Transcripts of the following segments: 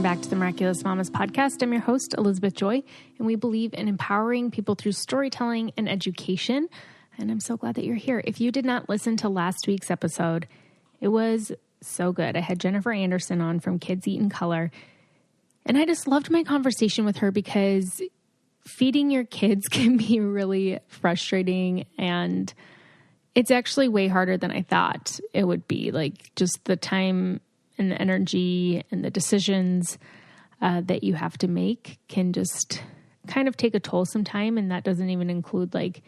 Welcome back to the Miraculous Mamas podcast. I'm your host, Elizabeth Joy, and we believe in empowering people through storytelling and education. And I'm so glad that you're here. If you did not listen to last week's episode, it was so good. I had Jennifer Anderson on from Kids Eat in Color, and I just loved my conversation with her because feeding your kids can be really frustrating, and it's actually way harder than I thought it would be. Like, just the time and the energy and the decisions that you have to make can just kind of take a toll sometime. And that doesn't even include like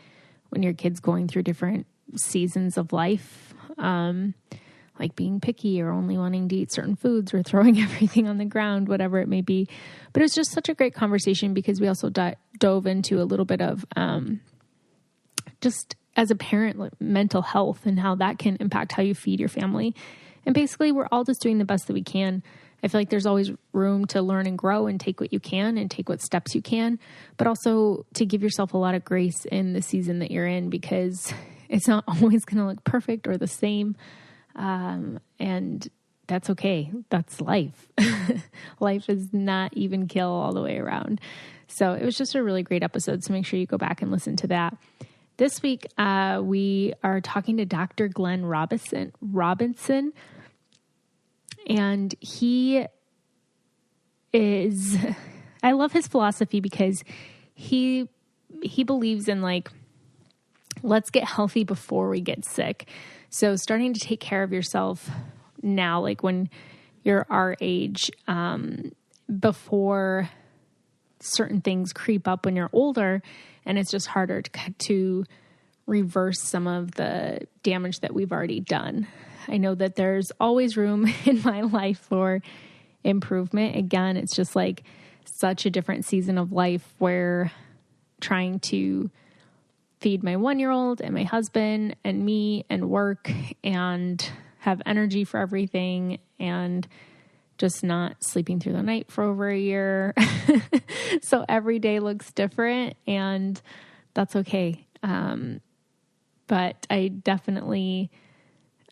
when your kid's going through different seasons of life, like being picky or only wanting to eat certain foods or throwing everything on the ground, whatever it may be. But it was just such a great conversation because we also dove into a little bit of just as a parent, like mental health and how that can impact how you feed your family. And basically, we're all just doing the best that we can. I feel like there's always room to learn and grow and take what you can and take what steps you can, but also to give yourself a lot of grace in the season that you're in, because it's not always going to look perfect or the same. And that's okay. That's life. Life is not even kill all the way around. So it was just a really great episode. So make sure you go back and listen to that. This week, we are talking to Dr. Glen Robison. And he is, I love his philosophy because he believes in like, let's get healthy before we get sick. So starting to take care of yourself now, like when you're our age, before certain things creep up when you're older, and it's just harder to reverse some of the damage that we've already done. I know that there's always room in my life for improvement. Again, it's just like such a different season of life where trying to feed my 1-year-old and my husband and me and work and have energy for everything and just not sleeping through the night for over a year. So every day looks different, and that's okay. But I definitely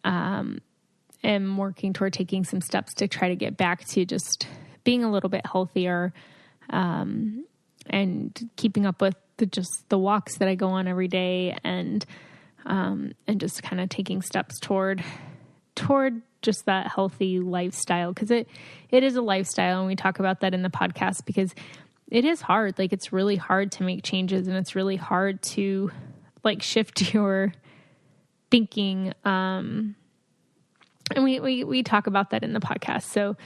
am working toward taking some steps to try to get back to just being a little bit healthier, and keeping up with the walks that I go on every day, and just kind of taking steps toward just that healthy lifestyle. Cause it is a lifestyle. And we talk about that in the podcast because it is hard. Like, it's really hard to make changes, and it's really hard to like shift your thinking. And we talk about that in the podcast. So,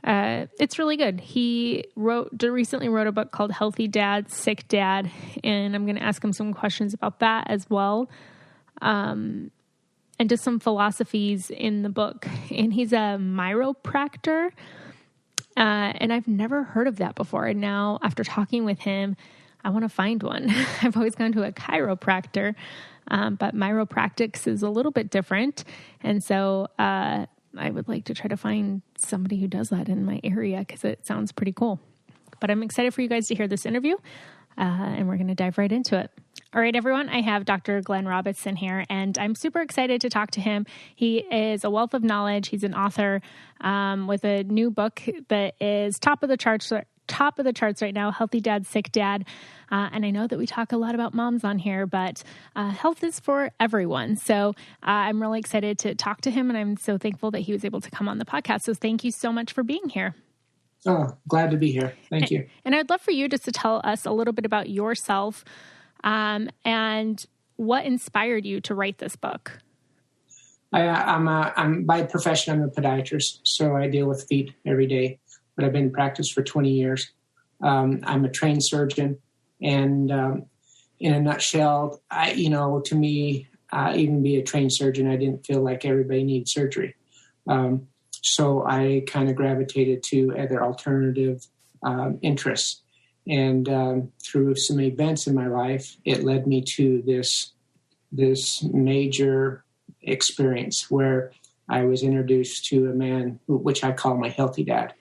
it's really good. He recently wrote a book called Healthy Dad, Sick Dad. And I'm going to ask him some questions about that as well. And just some philosophies in the book. And he's a Myopractor. And I've never heard of that before. And now after talking with him, I want to find one. I've always gone to a chiropractor, but Myopractics is a little bit different. And so I would like to try to find somebody who does that in my area because it sounds pretty cool. But I'm excited for you guys to hear this interview, and we're going to dive right into it. All right, everyone, I have Dr. Glen Robison here, and I'm super excited to talk to him. He is a wealth of knowledge. He's an author with a new book that is top of the charts right now, Healthy Dad, Sick Dad. And I know that we talk a lot about moms on here, but health is for everyone. So I'm really excited to talk to him, and I'm so thankful that he was able to come on the podcast. So thank you so much for being here. Oh, glad to be here. Thank you. And I'd love for you just to tell us a little bit about yourself, and what inspired you to write this book. I'm by profession, I'm a podiatrist, so I deal with feet every day, but I've been in practice for 20 years. I'm a trained surgeon, and in a nutshell, to me, even be a trained surgeon, I didn't feel like everybody needs surgery. So I kind of gravitated to other alternative interests. And through some events in my life, it led me to this major experience where I was introduced to a man, which I call my healthy dad,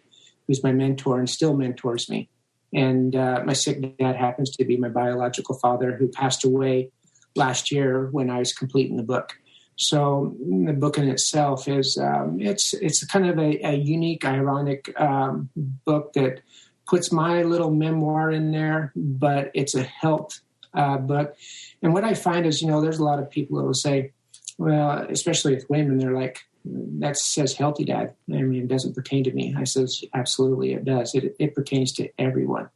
who's my mentor and still mentors me. And my sick dad happens to be my biological father, who passed away last year when I was completing the book. So the book in itself is, it's kind of a unique, ironic book that puts my little memoir in there, but it's a health book. And what I find is, there's a lot of people that will say, well, especially with women, they're like, that says healthy dad. I mean, it doesn't pertain to me. I says, absolutely it does. It pertains to everyone.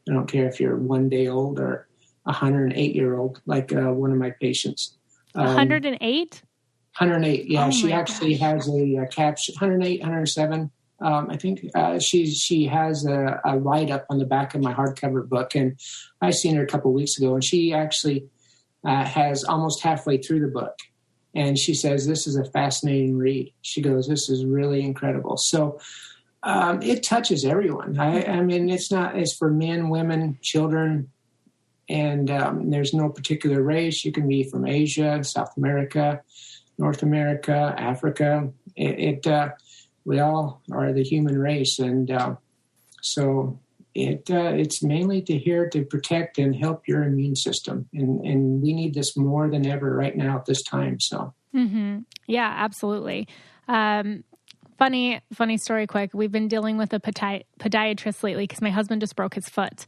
I don't care if you're 1 day old or 108-year-old, like one of my patients. 108? 108, yeah. Oh she actually has a caption, 108, 107. I think she has a write-up on the back of my hardcover book, and I seen her a couple of weeks ago, and she actually has almost halfway through the book. And she says, this is a fascinating read. She goes, this is really incredible. So it touches everyone. I mean, it's for men, women, children, and there's no particular race. You can be from Asia, South America, North America, Africa. We all are the human race. And so it's mainly to protect and help your immune system. And we need this more than ever right now at this time. So, yeah, absolutely. Funny story quick. We've been dealing with a podiatrist lately because my husband just broke his foot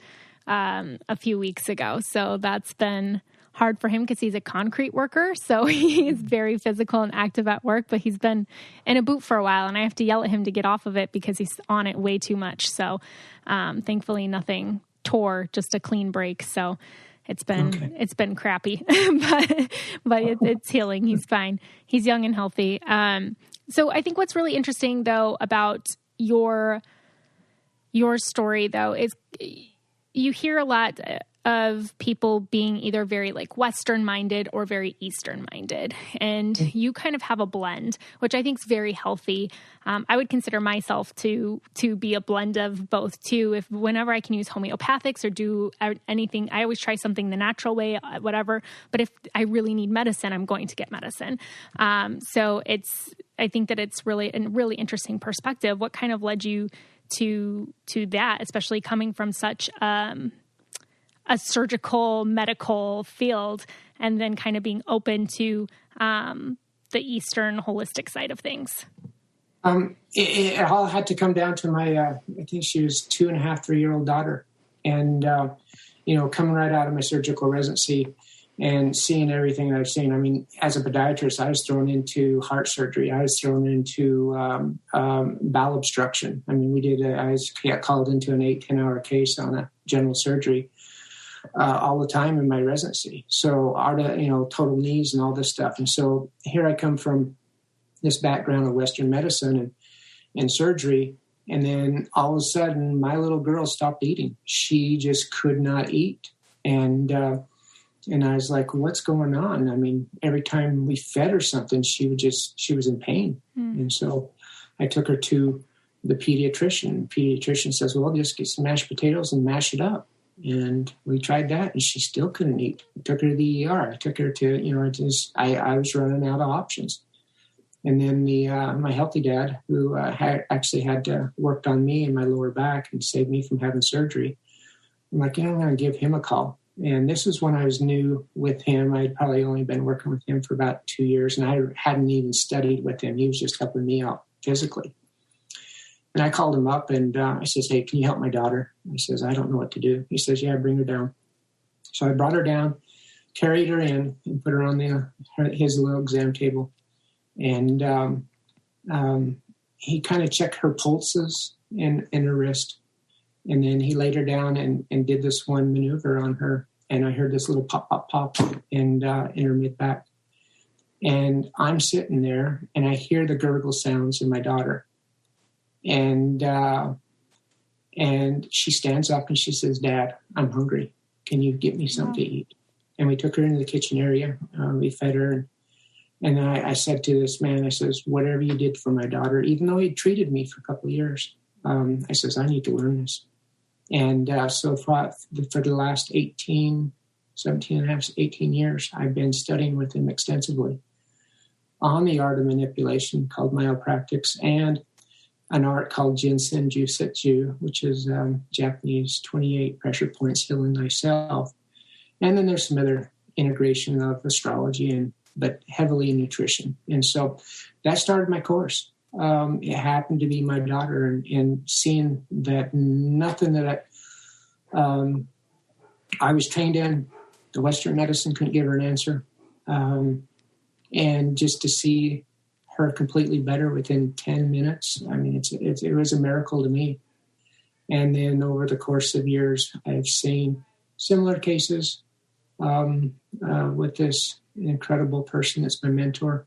a few weeks ago. So that's been hard for him because he's a concrete worker. So he is very physical and active at work, but he's been in a boot for a while and I have to yell at him to get off of it because he's on it way too much. So thankfully nothing tore, just a clean break. So it's been crappy, but it's healing. He's fine. He's young and healthy. So I think what's really interesting though about your story though is you hear a lot of people being either very like Western minded or very Eastern minded. And you kind of have a blend, which I think is very healthy. I would consider myself to be a blend of both too. Whenever I can use homeopathics or do anything, I always try something the natural way, whatever. But if I really need medicine, I'm going to get medicine. So I think that it's really a really interesting perspective. What kind of led you to that, especially coming from such a surgical medical field and then kind of being open to the Eastern holistic side of things? It all had to come down to my, I think she was 2.5, 3-year-old daughter. And, coming right out of my surgical residency and seeing everything that I've seen. I mean, as a podiatrist, I was thrown into heart surgery. I was thrown into bowel obstruction. I mean, I was called into an 8-10 hour case on a general surgery all the time in my residency. So total knees and all this stuff. And so here I come from this background of Western medicine and surgery. And then all of a sudden, my little girl stopped eating. She just could not eat. And I was like, what's going on? I mean, every time we fed her something, she was in pain. And so I took her to the pediatrician. The pediatrician says, well, just get some mashed potatoes and mash it up. And we tried that, and she still couldn't eat. I took her to the ER. I took her to, I was running out of options. And then my healthy dad, who had worked on me and my lower back and saved me from having surgery, I'm like, I'm going to give him a call. And this is when I was new with him. I'd probably only been working with him for about 2 years, and I hadn't even studied with him. He was just helping me out physically. And I called him up and I says, hey, can you help my daughter? He says, I don't know what to do. He says, yeah, bring her down. So I brought her down, carried her in, and put her on his little exam table. And he kind of checked her pulses in her wrist. And then he laid her down and did this one maneuver on her. And I heard this little pop, pop, pop in her mid-back. And I'm sitting there and I hear the gurgle sounds in my daughter. And she stands up and she says, Dad, I'm hungry. Can you get me something to eat? And we took her into the kitchen area. We fed her. And I said to this man, I says, whatever you did for my daughter, even though he treated me for a couple of years, I says, I need to learn this. And so for the last 18 years, I've been studying with him extensively on the art of manipulation called Myopractics and an art called Jin Shin Jyutsu, which is Japanese 28 pressure points healing thyself. And then there's some other integration of astrology and but heavily in nutrition. And so that started my course. It happened to be my daughter, and seeing that nothing that I was trained in, the Western medicine couldn't give her an answer. And just to see her completely better within 10 minutes, I mean, it was a miracle to me. And then over the course of years, I've seen similar cases with this incredible person that's my mentor.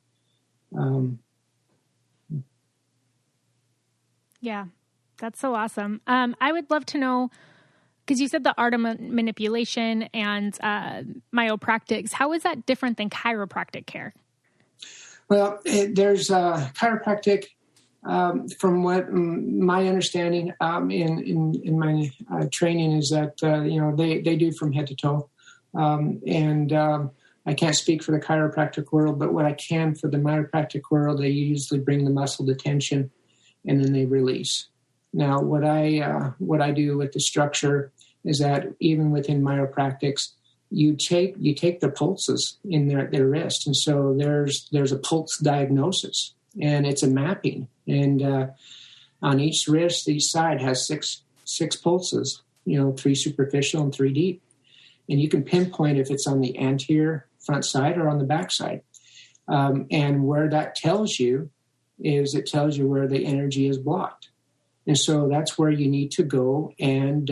Yeah, that's so awesome. I would love to know, because you said the art of manipulation and Myopractics, how is that different than chiropractic care? Well, there's chiropractic, from what my understanding in my training is that, they do from head to toe. I can't speak for the chiropractic world, but what I can for the Myopractic world, they usually bring the muscle to tension and then they release. Now, what I do with the structure is that even within Myopractics, you take the pulses in their wrist, and so there's a pulse diagnosis, and it's a mapping, and on each wrist, each side has six pulses, 3 superficial and 3 deep, and you can pinpoint if it's on the anterior front side or on the back side, and where that tells you is it tells you where the energy is blocked, and so that's where you need to go and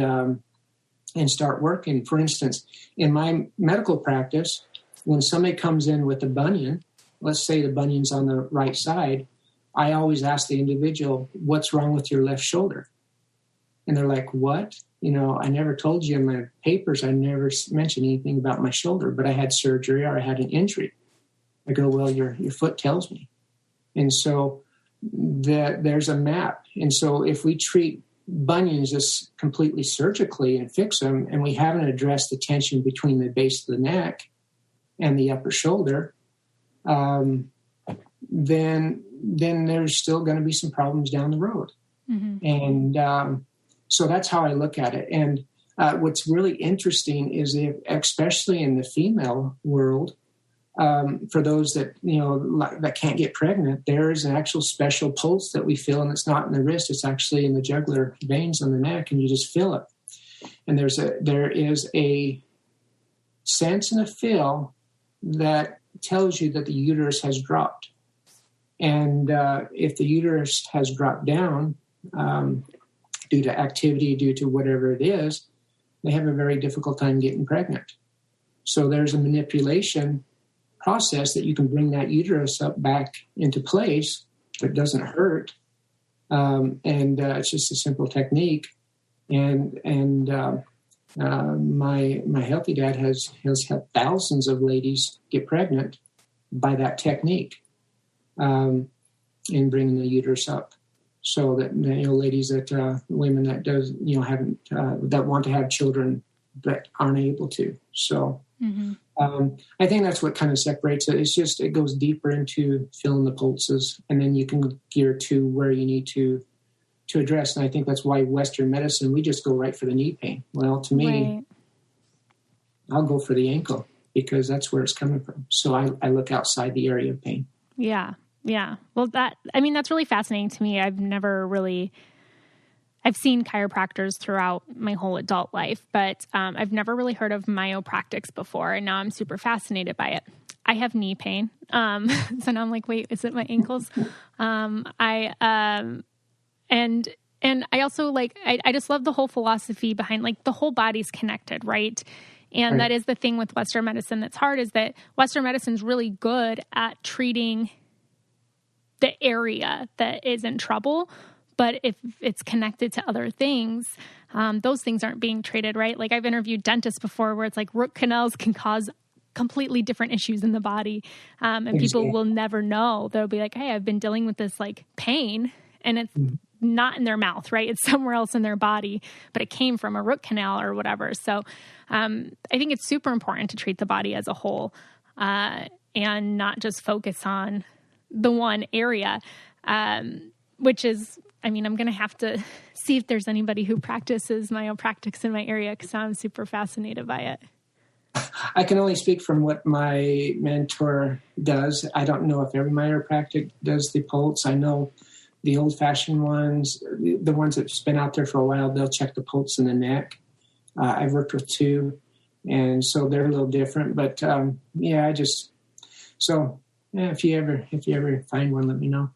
start working. For instance, in my medical practice, when somebody comes in with a bunion, let's say the bunion's on the right side, I always ask the individual, what's wrong with your left shoulder? And they're like, what? I never told you in my papers, I never mentioned anything about my shoulder, but I had surgery or I had an injury. I go, well, your foot tells me. And so there's a map. And so if we treat bunions just completely surgically and fix them, and we haven't addressed the tension between the base of the neck and the upper shoulder, then there's still going to be some problems down the road. Mm-hmm. And so that's how I look at it. And what's really interesting is especially in the female world, for those that, that can't get pregnant, there is an actual special pulse that we feel, and it's not in the wrist. It's actually in the jugular veins on the neck, and you just feel it. And there is a sense and a feel that tells you that the uterus has dropped. And if the uterus has dropped down due to activity, due to whatever it is, they have a very difficult time getting pregnant. So there's a manipulation process that you can bring that uterus up back into place, but it doesn't hurt. And it's just a simple technique. And my healthy dad has had thousands of ladies get pregnant by that technique, in bringing the uterus up. So that, ladies that, women that haven't, that want to have children but aren't able to. So, mm-hmm. I think that's what kind of separates it. It's just, it goes deeper into feeling the pulses, and then you can gear to where you need to address. And I think that's why Western medicine, we just go right for the knee pain. Well, to me, right. I'll go for the ankle because that's where it's coming from. So I look outside the area of pain. Yeah. Yeah. Well, that's really fascinating to me. I've seen chiropractors throughout my whole adult life, but I've never really heard of Myopractics before, and now I'm super fascinated by it. I have knee pain, so now I'm like, wait, is it my ankles? And I also I just love the whole philosophy behind the whole body's connected, right? And right. That is the thing with Western medicine that's hard, is that Western medicine is really good at treating the area that is in trouble. But if it's connected to other things, those things aren't being treated, right? I've interviewed dentists before where it's root canals can cause completely different issues in the body. And exactly. People will never know. They'll be like, hey, I've been dealing with this pain, and it's not in their mouth, right? It's somewhere else in their body, but it came from a root canal or whatever. So I think it's super important to treat the body as a whole, and not just focus on the one area, which is, I'm going to have to see if there's anybody who practices Myopractics in my area, because I'm super fascinated by it. I can only speak from what my mentor does. I don't know if every chiropractic does the pulse. I know the old-fashioned ones, the ones that's been out there for a while, they'll check the pulse in the neck. I've worked with two, and so they're a little different. But if you ever find one, let me know.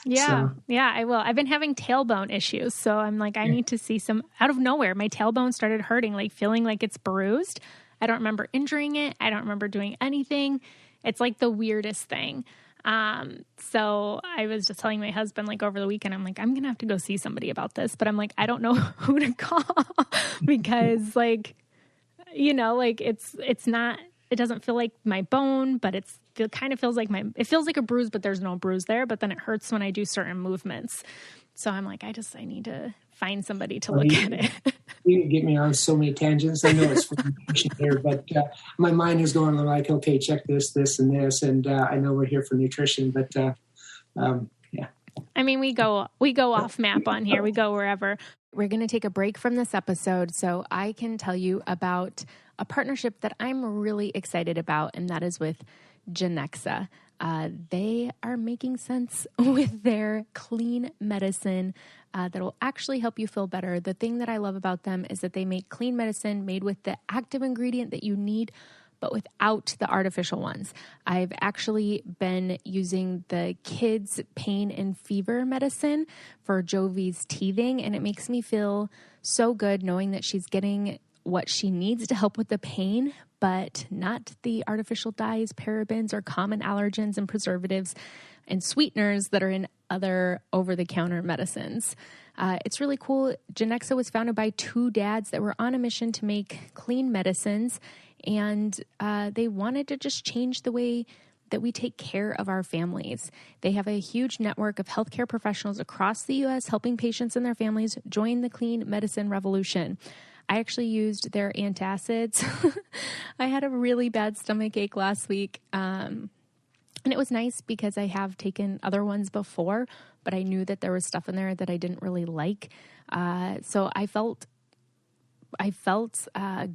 Yeah, I will. I've been having tailbone issues, so I'm like, I need to see some. Out of nowhere, my tailbone started hurting, like feeling like it's bruised. I don't remember injuring it. I don't remember doing anything. It's like the weirdest thing. So I was just telling my husband, like over the weekend, I'm like, I'm going to have to go see somebody about this, but I'm like, I don't know who to call because like, like it's not, it doesn't feel like my bone, but it kind of feels like it feels like a bruise, but there's no bruise there, but then it hurts when I do certain movements. So I'm like, I need to find somebody to look at it. You get me on so many tangents. I know it's from here, but my mind is going like, okay, check this, and this, and I know we're here for nutrition, but yeah. I mean, we go off map on here. We go wherever. We're going to take a break from this episode so I can tell you about a partnership that I'm really excited about, and that is with Genexa. They are making sense with their clean medicine that will actually help you feel better. The thing that I love about them is that they make clean medicine made with the active ingredient that you need, but without the artificial ones. I've actually been using the kids' pain and fever medicine for Jovi's teething, and it makes me feel so good knowing that she's getting what she needs to help with the pain, but not the artificial dyes, parabens, or common allergens and preservatives and sweeteners that are in other over-the-counter medicines. It's really cool. Genexa was founded by two dads that were on a mission to make clean medicines, and they wanted to just change the way that we take care of our families. They have a huge network of healthcare professionals across the U.S. helping patients and their families join the clean medicine revolution. I actually used their antacids. I had a really bad stomach ache last week. And it was nice because I have taken other ones before, but I knew that there was stuff in there that I didn't really like. So I felt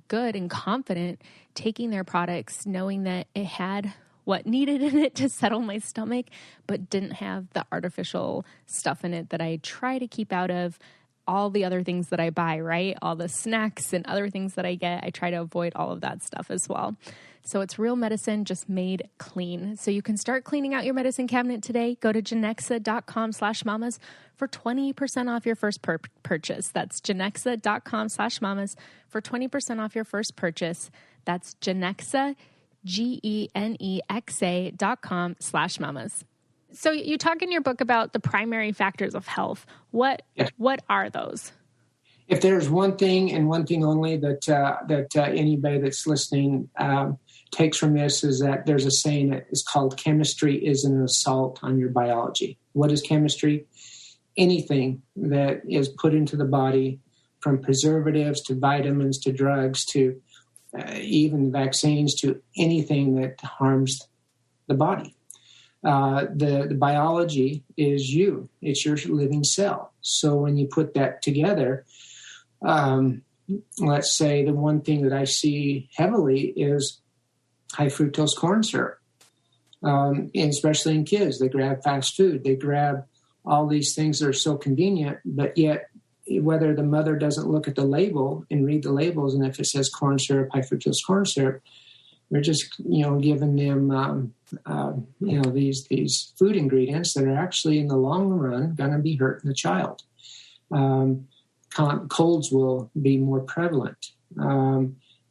good and confident taking their products, knowing that it had what needed in it to settle my stomach, but didn't have the artificial stuff in it that I try to keep out of all the other things that I buy, right? All the snacks and other things that I get, I try to avoid all of that stuff as well. So it's real medicine, just made clean. So you can start cleaning out your medicine cabinet today. Go to genexa.com/mamas for 20% off your first purchase. That's genexa.com/mamas for 20% off your first purchase. That's Genexa, GENEXA.com/mamas. So you talk in your book about the primary factors of health. What are those? If there's one thing and one thing only that anybody that's listening takes from this is that there's a saying that is called chemistry is an assault on your biology. What is chemistry? Anything that is put into the body, from preservatives to vitamins to drugs to even vaccines, to anything that harms the body. The biology is you. It's your living cell. So when you put that together, let's say the one thing that I see heavily is high fructose corn syrup, and especially in kids. They grab fast food. They grab all these things that are so convenient, but yet whether the mother doesn't look at the label and read the labels, and if it says corn syrup, high fructose corn syrup, they're just, giving them, these food ingredients that are actually in the long run going to be hurting the child. Colds will be more prevalent.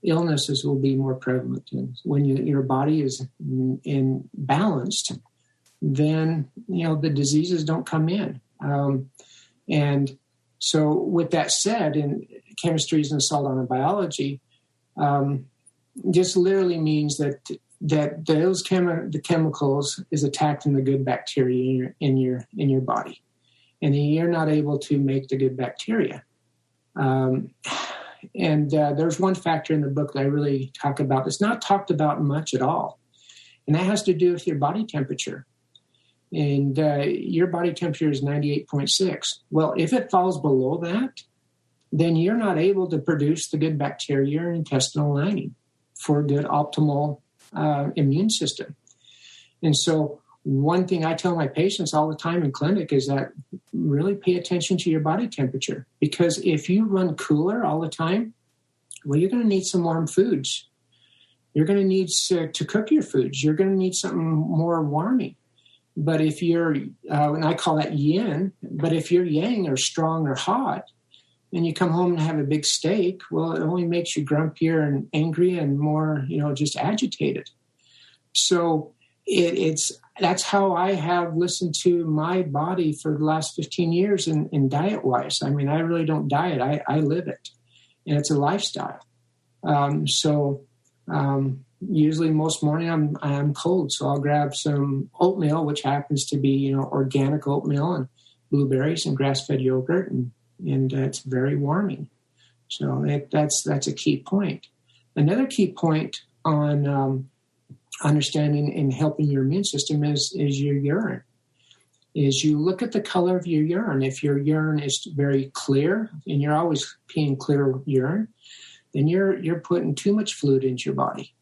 Illnesses will be more prevalent. And when your body is in balanced, then, the diseases don't come in. And so with that said, and chemistry is an assault on our biology, just literally means that those the chemicals is attacking the good bacteria in your body, and you're not able to make the good bacteria. And there's one factor in the book that I really talk about that's not talked about much at all, and that has to do with your body temperature. And your body temperature is 98.6. Well, if it falls below that, then you're not able to produce the good bacteria or intestinal lining. for a good optimal immune system. And so one thing I tell my patients all the time in clinic is that really pay attention to your body temperature, because if you run cooler all the time, well, you're going to need some warm foods. You're going to need to cook your foods. You're going to need something more warming. But if you're, and I call that yin, but if you're yang or strong or hot, and you come home and have a big steak, well, it only makes you grumpier and angry and more, just agitated. So that's how I have listened to my body for the last 15 years in diet-wise. I mean, I really don't diet. I live it, and it's a lifestyle. Usually most morning I'm cold, so I'll grab some oatmeal, which happens to be, organic oatmeal and blueberries and grass-fed yogurt, and it's very warming. So that's a key point. Another key point on understanding and helping your immune system is your urine. Is you look at the color of your urine. If your urine is very clear, and you're always peeing clear urine, then you're putting too much fluid into your body.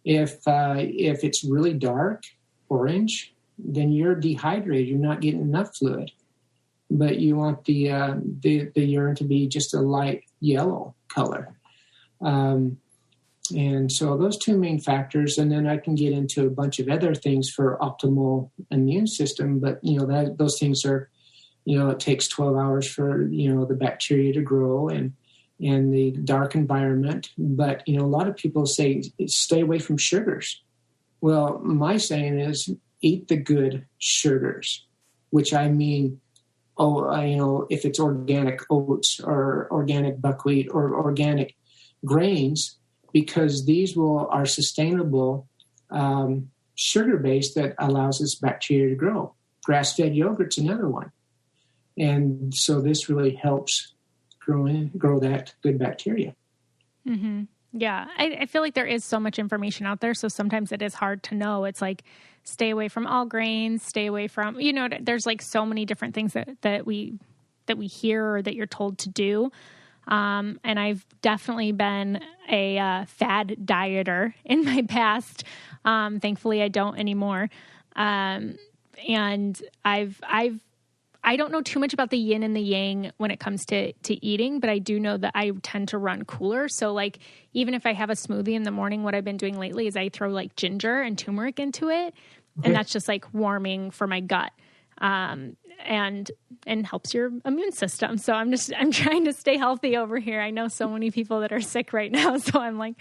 If it's really dark, orange, then you're dehydrated. You're not getting enough fluid. But you want the urine to be just a light yellow color. And so those two main factors, and then I can get into a bunch of other things for optimal immune system. But, those things are, it takes 12 hours for, the bacteria to grow and the dark environment. But, a lot of people say, stay away from sugars. Well, my saying is eat the good sugars, which I mean, if it's organic oats or organic buckwheat or organic grains, because these are sustainable sugar base that allows this bacteria to grow. Grass-fed yogurt's another one. And so this really helps grow that good bacteria. Mm-hmm. Yeah. I feel like there is so much information out there, so sometimes it is hard to know. It's like, stay away from all grains, stay away from, there's like so many different things that we hear or that you're told to do. And I've definitely been a fad dieter in my past. Thankfully, I don't anymore. And I don't know too much about the yin and the yang when it comes to eating, but I do know that I tend to run cooler. So like, even if I have a smoothie in the morning, what I've been doing lately is I throw like ginger and turmeric into it. Okay. And that's just like warming for my gut. And helps your immune system. So I'm trying to stay healthy over here. I know so many people that are sick right now. So I'm like,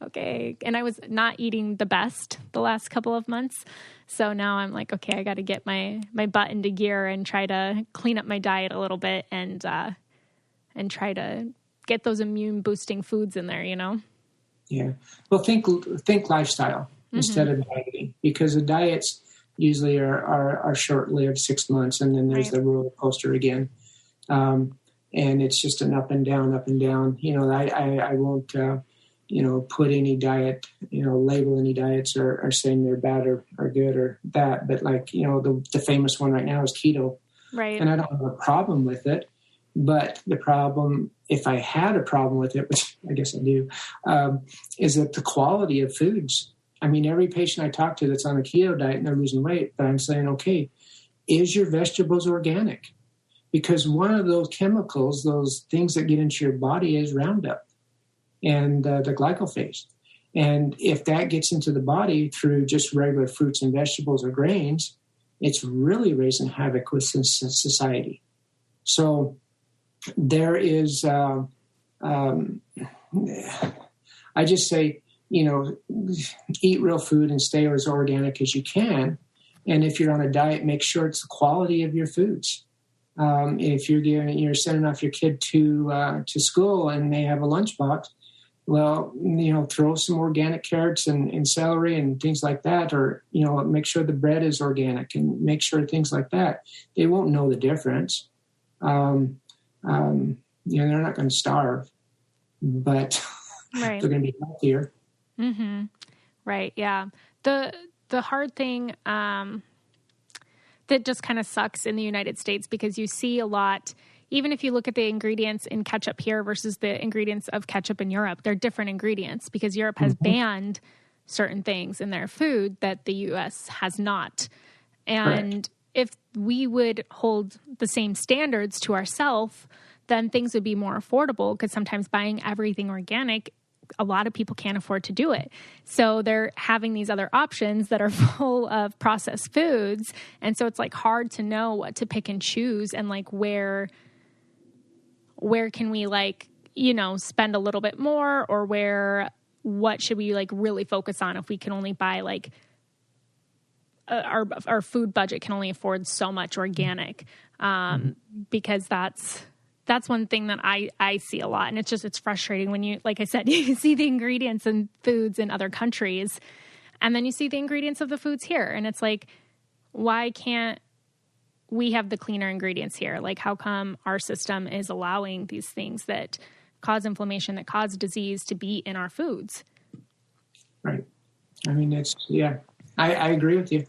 okay. And I was not eating the best the last couple of months. So now I'm like, okay, I got to get my butt into gear and try to clean up my diet a little bit and try to get those immune boosting foods in there, Yeah. Well, think lifestyle instead of dieting, because the diets usually are short-lived, 6 months, and then there's the roller coaster again. And it's just an up and down, up and down. I won't, put any diet, label any diets or saying they're bad or good or that. But like, the famous one right now is keto. Right. And I don't have a problem with it. But the problem, if I had a problem with it, which I guess I do, is that the quality of foods. I mean, every patient I talk to that's on a keto diet and they're losing weight, but I'm saying, okay, is your vegetables organic? Because one of those chemicals, those things that get into your body is Roundup and the glycophage. And if that gets into the body through just regular fruits and vegetables or grains, it's really raising havoc with society. So there is, I just say, eat real food and stay as organic as you can. And if you're on a diet, make sure it's the quality of your foods. If you're sending off your kid to school and they have a lunchbox, well, throw some organic carrots and celery and things like that, or, make sure the bread is organic and make sure things like that. They won't know the difference. They're not going to starve, but they're going to be healthier. Mm-hmm. Right. Yeah. The hard thing, that just kind of sucks in the United States, because you see a lot, even if you look at the ingredients in ketchup here versus the ingredients of ketchup in Europe, they're different ingredients because Europe has banned certain things in their food that the US has not. And if we would hold the same standards to ourselves, then things would be more affordable because sometimes buying everything organic, a lot of people can't afford to do it. So they're having these other options that are full of processed foods. And so it's like hard to know what to pick and choose and like where can we like, you know, spend a little bit more or what should we like really focus on if we can only buy like our food budget can only afford so much organic. Because that's one thing that I see a lot. And it's frustrating when you, like I said, you see the ingredients and foods in other countries and then you see the ingredients of the foods here. And it's like, why can't we have the cleaner ingredients here? Like, how come our system is allowing these things that cause inflammation, that cause disease to be in our foods? Right. I mean, I agree with you.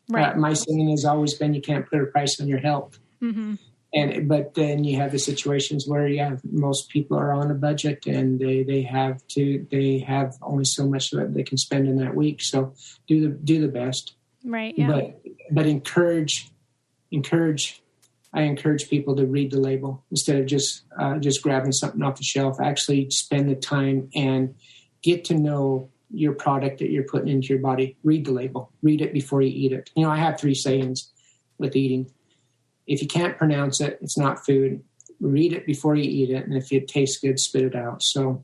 Right. My saying has always been, you can't put a price on your health. But then you have the situations where, most people are on a budget and they have only so much that they can spend in that week. So do the best. Right. Yeah. But I encourage people to read the label instead of just grabbing something off the shelf. Actually spend the time and get to know your product that you're putting into your body. Read the label. Read it before you eat it. I have 3 sayings with eating. If you can't pronounce it, it's not food. Read it before you eat it. And if it tastes good, spit it out. So.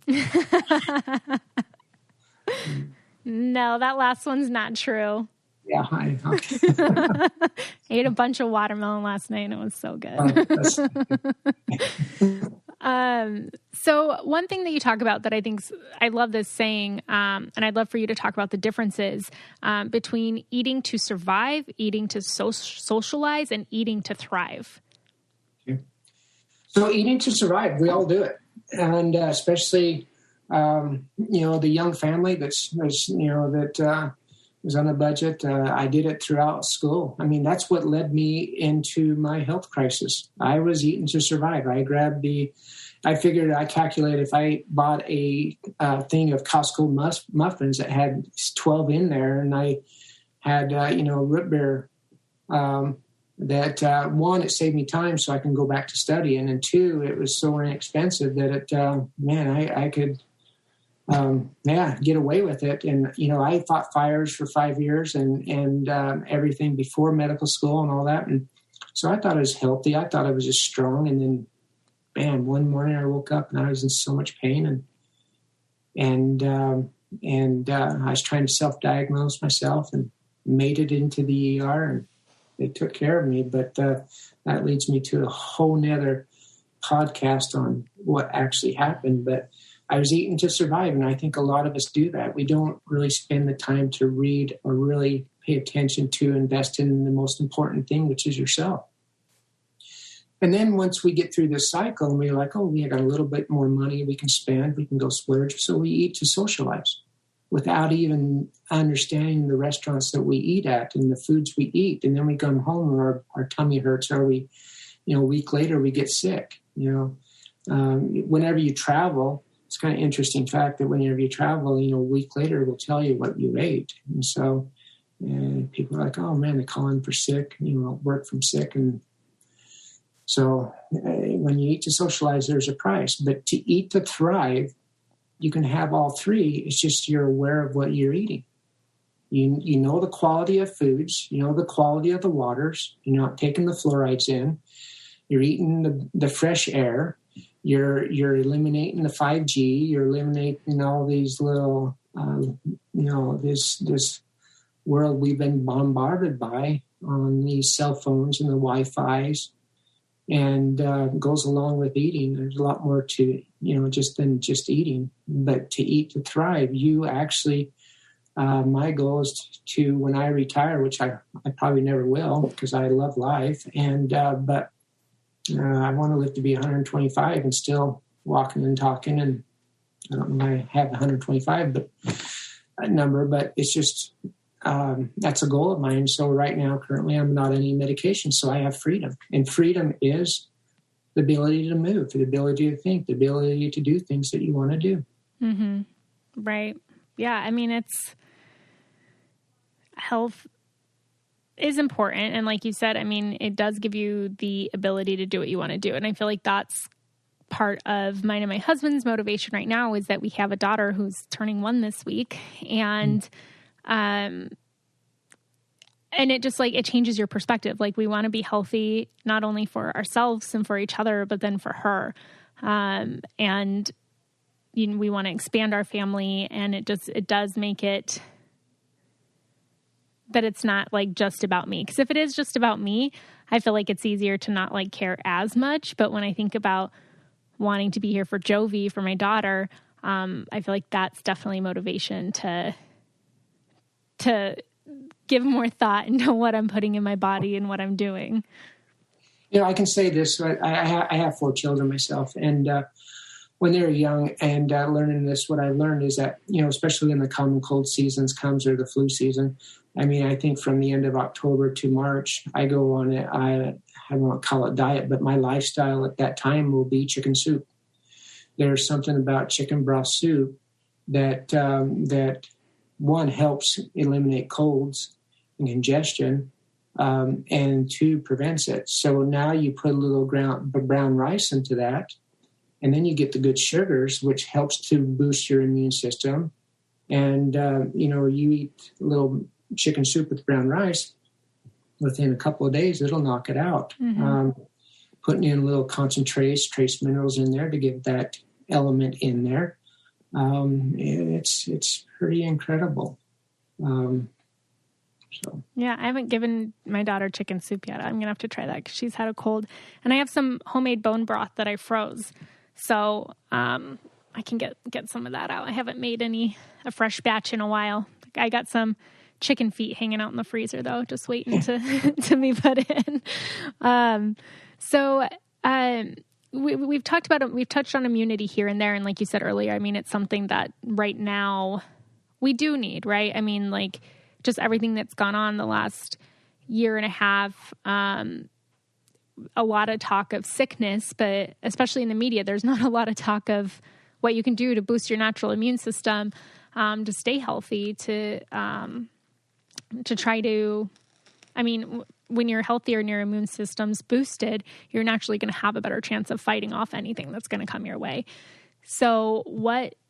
No, that last one's not true. Yeah. I ate a bunch of watermelon last night and it was so good. So one thing that you talk about that I love this saying, and I'd love for you to talk about the differences between eating to survive, eating to socialize, and eating to thrive. Okay. So eating to survive, we all do it. And especially, the young family that was on a budget. I did it throughout school. I mean, that's what led me into my health crisis. I was eating to survive. I calculated if I bought a thing of Costco muffins that had 12 in there, and I had, root beer, that one, it saved me time so I can go back to studying. And 2, it was so inexpensive that I could, get away with it. And, I fought fires for 5 years and everything before medical school and all that. And so I thought I was healthy. I thought I was just strong. And then, bam, one morning I woke up and I was in so much pain. And I was trying to self-diagnose myself and made it into the ER and they took care of me. But that leads me to a whole nother podcast on what actually happened. But I was eating to survive, and I think a lot of us do that. We don't really spend the time to read or really pay attention to invest in the most important thing, which is yourself. And then once we get through this cycle and we're like, we got a little bit more money we can spend, we can go splurge. So we eat to socialize without even understanding the restaurants that we eat at and the foods we eat. And then we come home and our tummy hurts, or a week later we get sick. Whenever you travel, it's kind of interesting fact that whenever you travel, a week later, it will tell you what you ate. And so people are like, oh, man, they're calling for sick, work from sick. And so when you eat to socialize, there's a price. But to eat to thrive, you can have all 3. It's just you're aware of what you're eating. You know the quality of foods. You know the quality of the waters. You're not taking the fluorides in. You're eating the fresh air. You're eliminating the 5G. You're eliminating all these little, this world we've been bombarded by on these cell phones and the Wi-Fi's, and goes along with eating. There's a lot more to than just eating, but to eat to thrive. You actually, my goal is to when I retire, which I probably never will because I love life, but. I want to live to be 125 and still walking and talking. And I don't know if I have 125 number, but it's just, that's a goal of mine. So right now, currently, I'm not on any medication. So I have freedom. And freedom is the ability to move, the ability to think, the ability to do things that you want to do. Mm-hmm. Right. Yeah. I mean, health is important. And like you said, I mean, it does give you the ability to do what you want to do. And I feel like that's part of mine and my husband's motivation right now is that we have a daughter who's turning 1 this week. And, and it just like, it changes your perspective. Like we want to be healthy, not only for ourselves and for each other, but then for her. And we want to expand our family, and it does make it that it's not like just about me. Because if it is just about me, I feel like it's easier to not like care as much. But when I think about wanting to be here for Jovi, for my daughter, I feel like that's definitely motivation to give more thought into what I'm putting in my body and what I'm doing. I can say this. I have 4 children myself, and when they were young and learning this, what I learned is that, especially when the common cold seasons comes or the flu season, I mean, I think from the end of October to March, I go on I won't call it diet, but my lifestyle at that time will be chicken soup. There's something about chicken broth soup that one helps eliminate colds and congestion, and 2 prevents it. So now you put a little brown rice into that, and then you get the good sugars, which helps to boost your immune system. And, you eat a little chicken soup with brown rice, within a couple of days, it'll knock it out. Mm-hmm. Putting in a little concentrates, trace minerals in there to give that element in there. It's pretty incredible. Yeah, I haven't given my daughter chicken soup yet. I'm going to have to try that because she's had a cold. And I have some homemade bone broth that I froze. So I can get some of that out. I haven't made a fresh batch in a while. I got some chicken feet hanging out in the freezer, though, just waiting to be put in. We've talked about it. We've touched on immunity here and there. And like you said earlier, I mean, it's something that right now we do need, right? I mean, like just everything that's gone on the last year and a half, a lot of talk of sickness, but especially in the media, there's not a lot of talk of what you can do to boost your natural immune system, to stay healthy, to try to, I mean, when you're healthier and your immune system's boosted, you're naturally going to have a better chance of fighting off anything that's going to come your way. So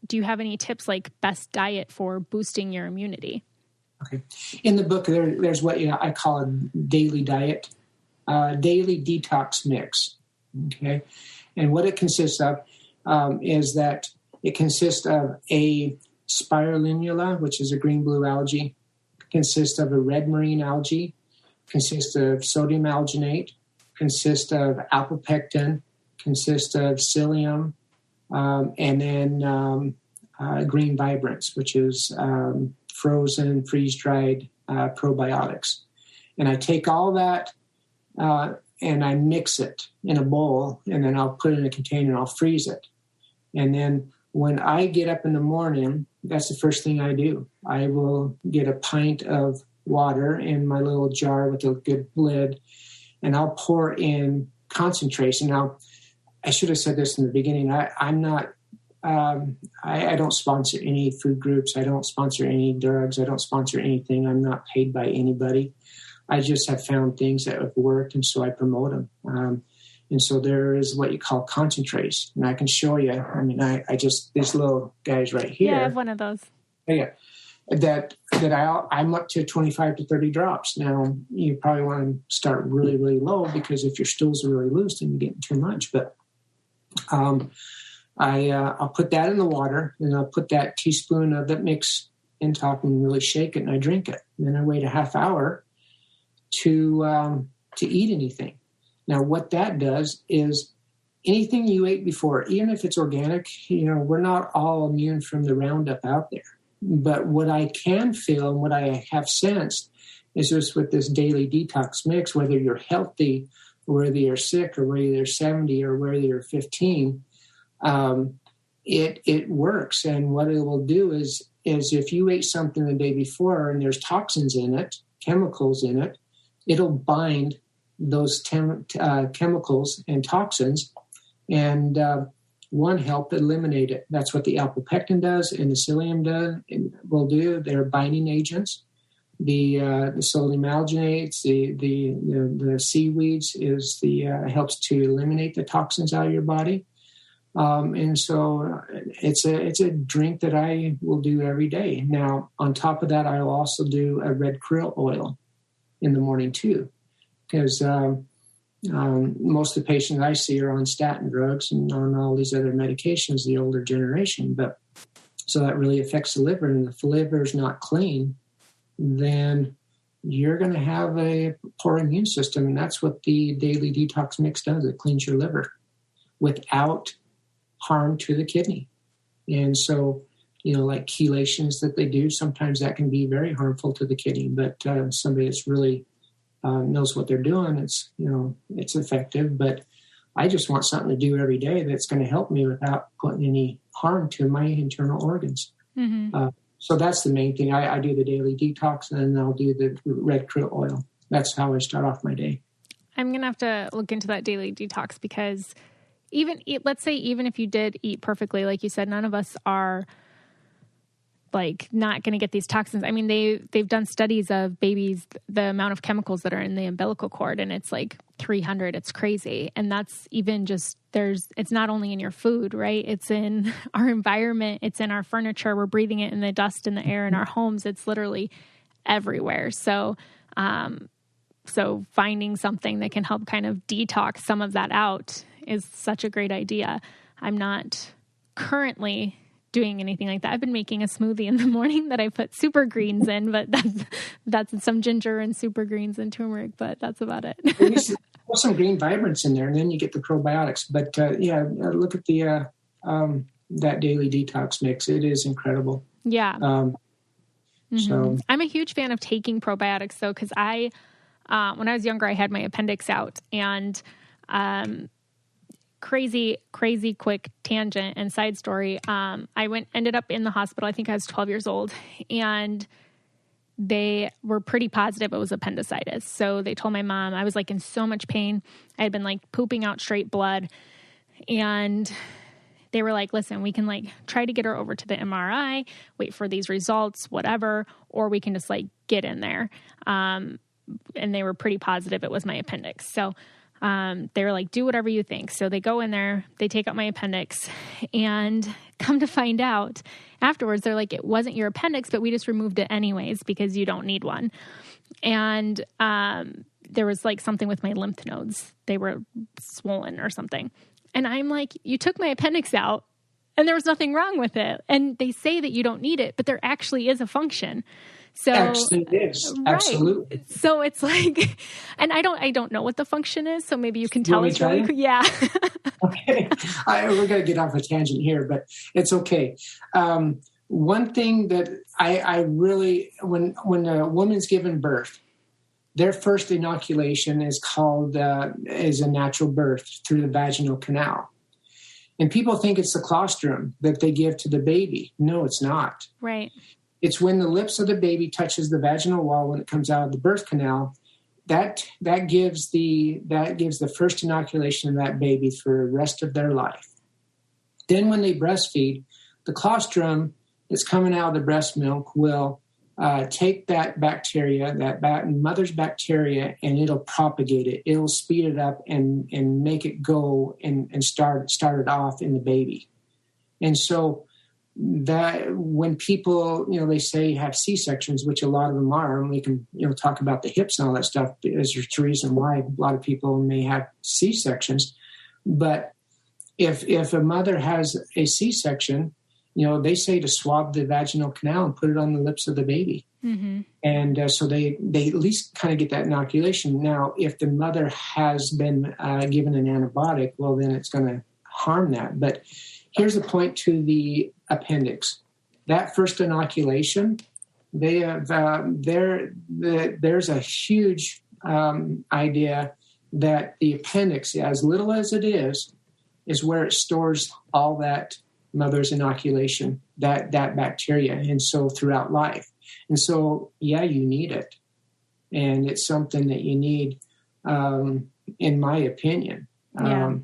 do you have any tips, like best diet for boosting your immunity? Okay. In the book, there's what I call a daily diet, daily detox mix. Okay. And what it consists of is that it consists of a spirulina, which is a green-blue algae, consists of a red marine algae, consists of sodium alginate, consists of apopectin, consists of psyllium, and then green vibrance, which is frozen, freeze-dried probiotics. And I take all that and I mix it in a bowl, and then I'll put it in a container and I'll freeze it. And then when I get up in the morning, that's the first thing I do. I will get a pint of water in my little jar with a good lid, and I'll pour in concentration. Now, I should have said this in the beginning. I'm not, I don't sponsor any food groups. I don't sponsor any drugs. I don't sponsor anything. I'm not paid by anybody. I just have found things that have worked, and so I promote them. And so there is what you call concentrates, and I can show you. I mean, I just, these little guys right here. Yeah, I have one of those. Yeah, that I'm up to 25 to 30 drops. Now, you probably want to start really, really low, because if your stools are really loose, then you're getting too much. But I'll put that in the water, and I'll put that teaspoon of that mix in top and really shake it, and I drink it. And then I wait a half hour to eat anything. Now, what that does is anything you ate before, even if it's organic, we're not all immune from the Roundup out there. But what I can feel and what I have sensed is just with this daily detox mix, whether you're healthy or whether you're sick or whether you're 70 or whether you're 15, it works. And what it will do is if you ate something the day before and there's toxins in it, chemicals in it, it'll bind those chemicals and toxins, and one help eliminate it. That's what the alpopectin does, and the psyllium will do. They're binding agents. The sodium alginates, the seaweeds helps to eliminate the toxins out of your body. And so it's a drink that I will do every day. Now, on top of that, I will also do a red krill oil in the morning too, because most of the patients I see are on statin drugs and on all these other medications, the older generation. But so that really affects the liver, and if the liver is not clean, then you're going to have a poor immune system, and that's what the daily detox mix does. It cleans your liver without harm to the kidney. And so, like chelations that they do, sometimes that can be very harmful to the kidney, but somebody that's really knows what they're doing, it's effective. But I just want something to do every day that's going to help me without putting any harm to my internal organs. Mm-hmm. So that's the main thing. I do the daily detox, and then I'll do the red krill oil. That's how I start off my day. I'm going to have to look into that daily detox, because let's say even if you did eat perfectly, like you said, none of us are like not going to get these toxins. I mean, they've done studies of babies, the amount of chemicals that are in the umbilical cord, and it's like 300. It's crazy. And that's even just, it's not only in your food, right? It's in our environment. It's in our furniture. We're breathing it in the dust in the air in our homes. It's literally everywhere. So finding something that can help kind of detox some of that out is such a great idea. I'm not currently doing anything like that. I've been making a smoothie in the morning that I put super greens in, but that's some ginger and super greens and turmeric, but that's about it. Put some green vibrants in there, and then you get the probiotics. But look at the that daily detox mix. It is incredible. Yeah. Mm-hmm. So I'm a huge fan of taking probiotics though, because when I was younger, I had my appendix out, and crazy quick tangent and side story. I ended up in the hospital. I think I was 12 years old, and they were pretty positive it was appendicitis. So they told my mom. I was like in so much pain. I had been like pooping out straight blood, and they were like, listen, we can like try to get her over to the MRI, wait for these results, whatever, or we can just like get in there. And they were pretty positive it was my appendix. So they were like, do whatever you think. So they go in there, they take out my appendix, and come to find out afterwards, they're like, it wasn't your appendix, but we just removed it anyways because you don't need one. And there was like something with my lymph nodes. They were swollen or something. And I'm like, you took my appendix out and there was nothing wrong with it. And they say that you don't need it, but there actually is a function. So actually it is. Right. Absolutely. So it's like, and I don't know what the function is. So maybe you can tell us. Yeah. Okay. We're going to get off a tangent here, but it's okay. One thing that I really, when a woman's given birth, their first inoculation is called, is a natural birth through the vaginal canal. And people think it's the colostrum that they give to the baby. No, it's not. Right. It's when the lips of the baby touches the vaginal wall when it comes out of the birth canal, that gives the first inoculation of that baby for the rest of their life. Then when they breastfeed, the colostrum that's coming out of the breast milk will take that bacteria, mother's bacteria, and it'll propagate it. It'll speed it up and make it go and start it off in the baby. And so that when people, they say have C-sections, which a lot of them are, and we can, talk about the hips and all that stuff as the reason why a lot of people may have C-sections. But if a mother has a C-section, they say to swab the vaginal canal and put it on the lips of the baby. Mm-hmm. And so they at least kind of get that inoculation. Now, if the mother has been given an antibiotic, well, then it's going to harm that. But here's the point to the appendix. That first inoculation, they have there's a huge idea that the appendix, as little as it is where it stores all that mother's inoculation, that bacteria, and so throughout life. And so, yeah, you need it. And it's something that you need in my opinion. Yeah.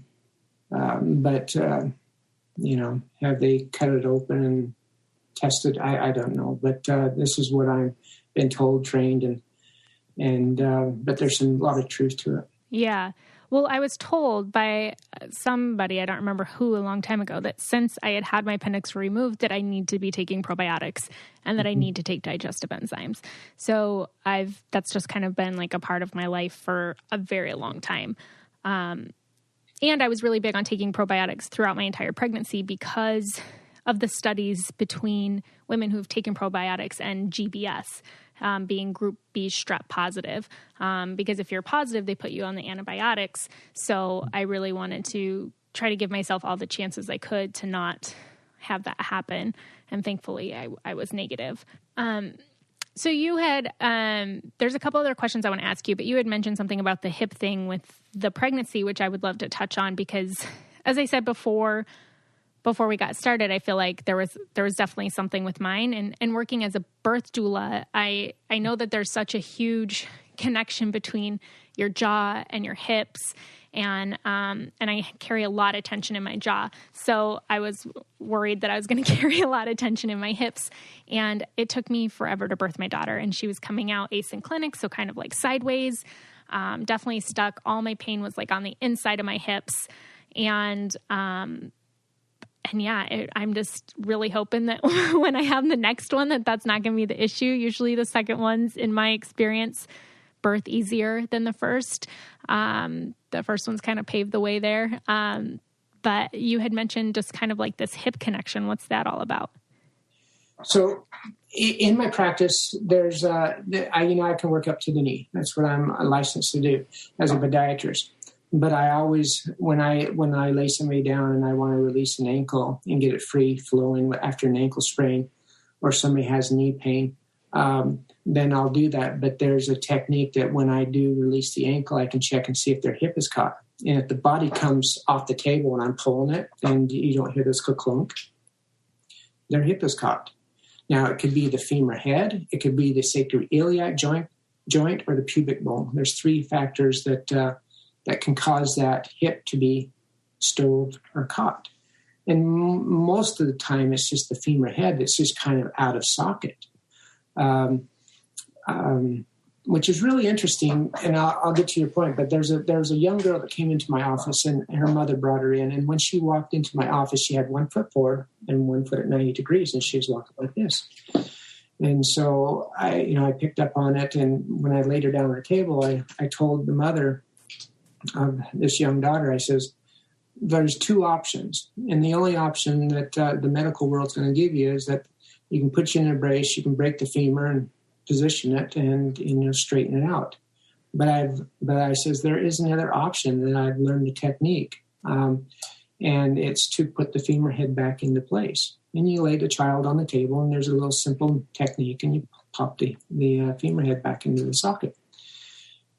But have they cut it open and tested? I don't know. But this is what I've been told, trained, but there's a lot of truth to it. Yeah. Well, I was told by somebody, I don't remember who, a long time ago, that since I had my appendix removed, that I need to be taking probiotics and that I need to take digestive enzymes. So that's just kind of been like a part of my life for a very long time. And I was really big on taking probiotics throughout my entire pregnancy because of the studies between women who've taken probiotics and GBS. Being group B strep positive, because if you're positive, they put you on the antibiotics. So I really wanted to try to give myself all the chances I could to not have that happen. And thankfully I was negative. So you had, there's a couple other questions I want to ask you, but you had mentioned something about the hip thing with the pregnancy, which I would love to touch on because, as I said before we got started, I feel like there was definitely something with mine. And working as a birth doula, I know that there's such a huge connection between your jaw and your hips. And I carry a lot of tension in my jaw. So I was worried that I was going to carry a lot of tension in my hips. And it took me forever to birth my daughter. And she was coming out asynclinic, so kind of like sideways, definitely stuck. All my pain was like on the inside of my hips. And yeah, I'm just really hoping that when I have the next one, that's not going to be the issue. Usually the second ones, in my experience, birth easier than the first. The first one's kind of paved the way there. But you had mentioned just kind of like this hip connection. What's that all about? So in my practice, there's, I can work up to the knee. That's what I'm licensed to do as a podiatrist. But I always, when I lay somebody down and I want to release an ankle and get it free flowing after an ankle sprain, or somebody has knee pain, then I'll do that. But there's a technique that when I do release the ankle, I can check and see if their hip is caught. And if the body comes off the table and I'm pulling it and you don't hear this clunk, their hip is caught. Now, it could be the femur head, it could be the sacroiliac joint, or the pubic bone. There's three factors that can cause that hip to be stove or caught. And most of the time, it's just the femur head that's just kind of out of socket, which is really interesting. And I'll get to your point, but there's a young girl that came into my office, and her mother brought her in. And when she walked into my office, she had 1 foot forward and 1 foot at 90 degrees, and she was walking like this. And so I picked up on it, and when I laid her down on the table, I told the mother of this young daughter, I says, there's two options. And the only option that the medical world's going to give you is that you can put you in a brace, you can break the femur and position it and straighten it out. But I says, there is another option that I've learned the technique. And it's to put the femur head back into place. And you lay the child on the table, and there's a little simple technique, and you pop the femur head back into the socket.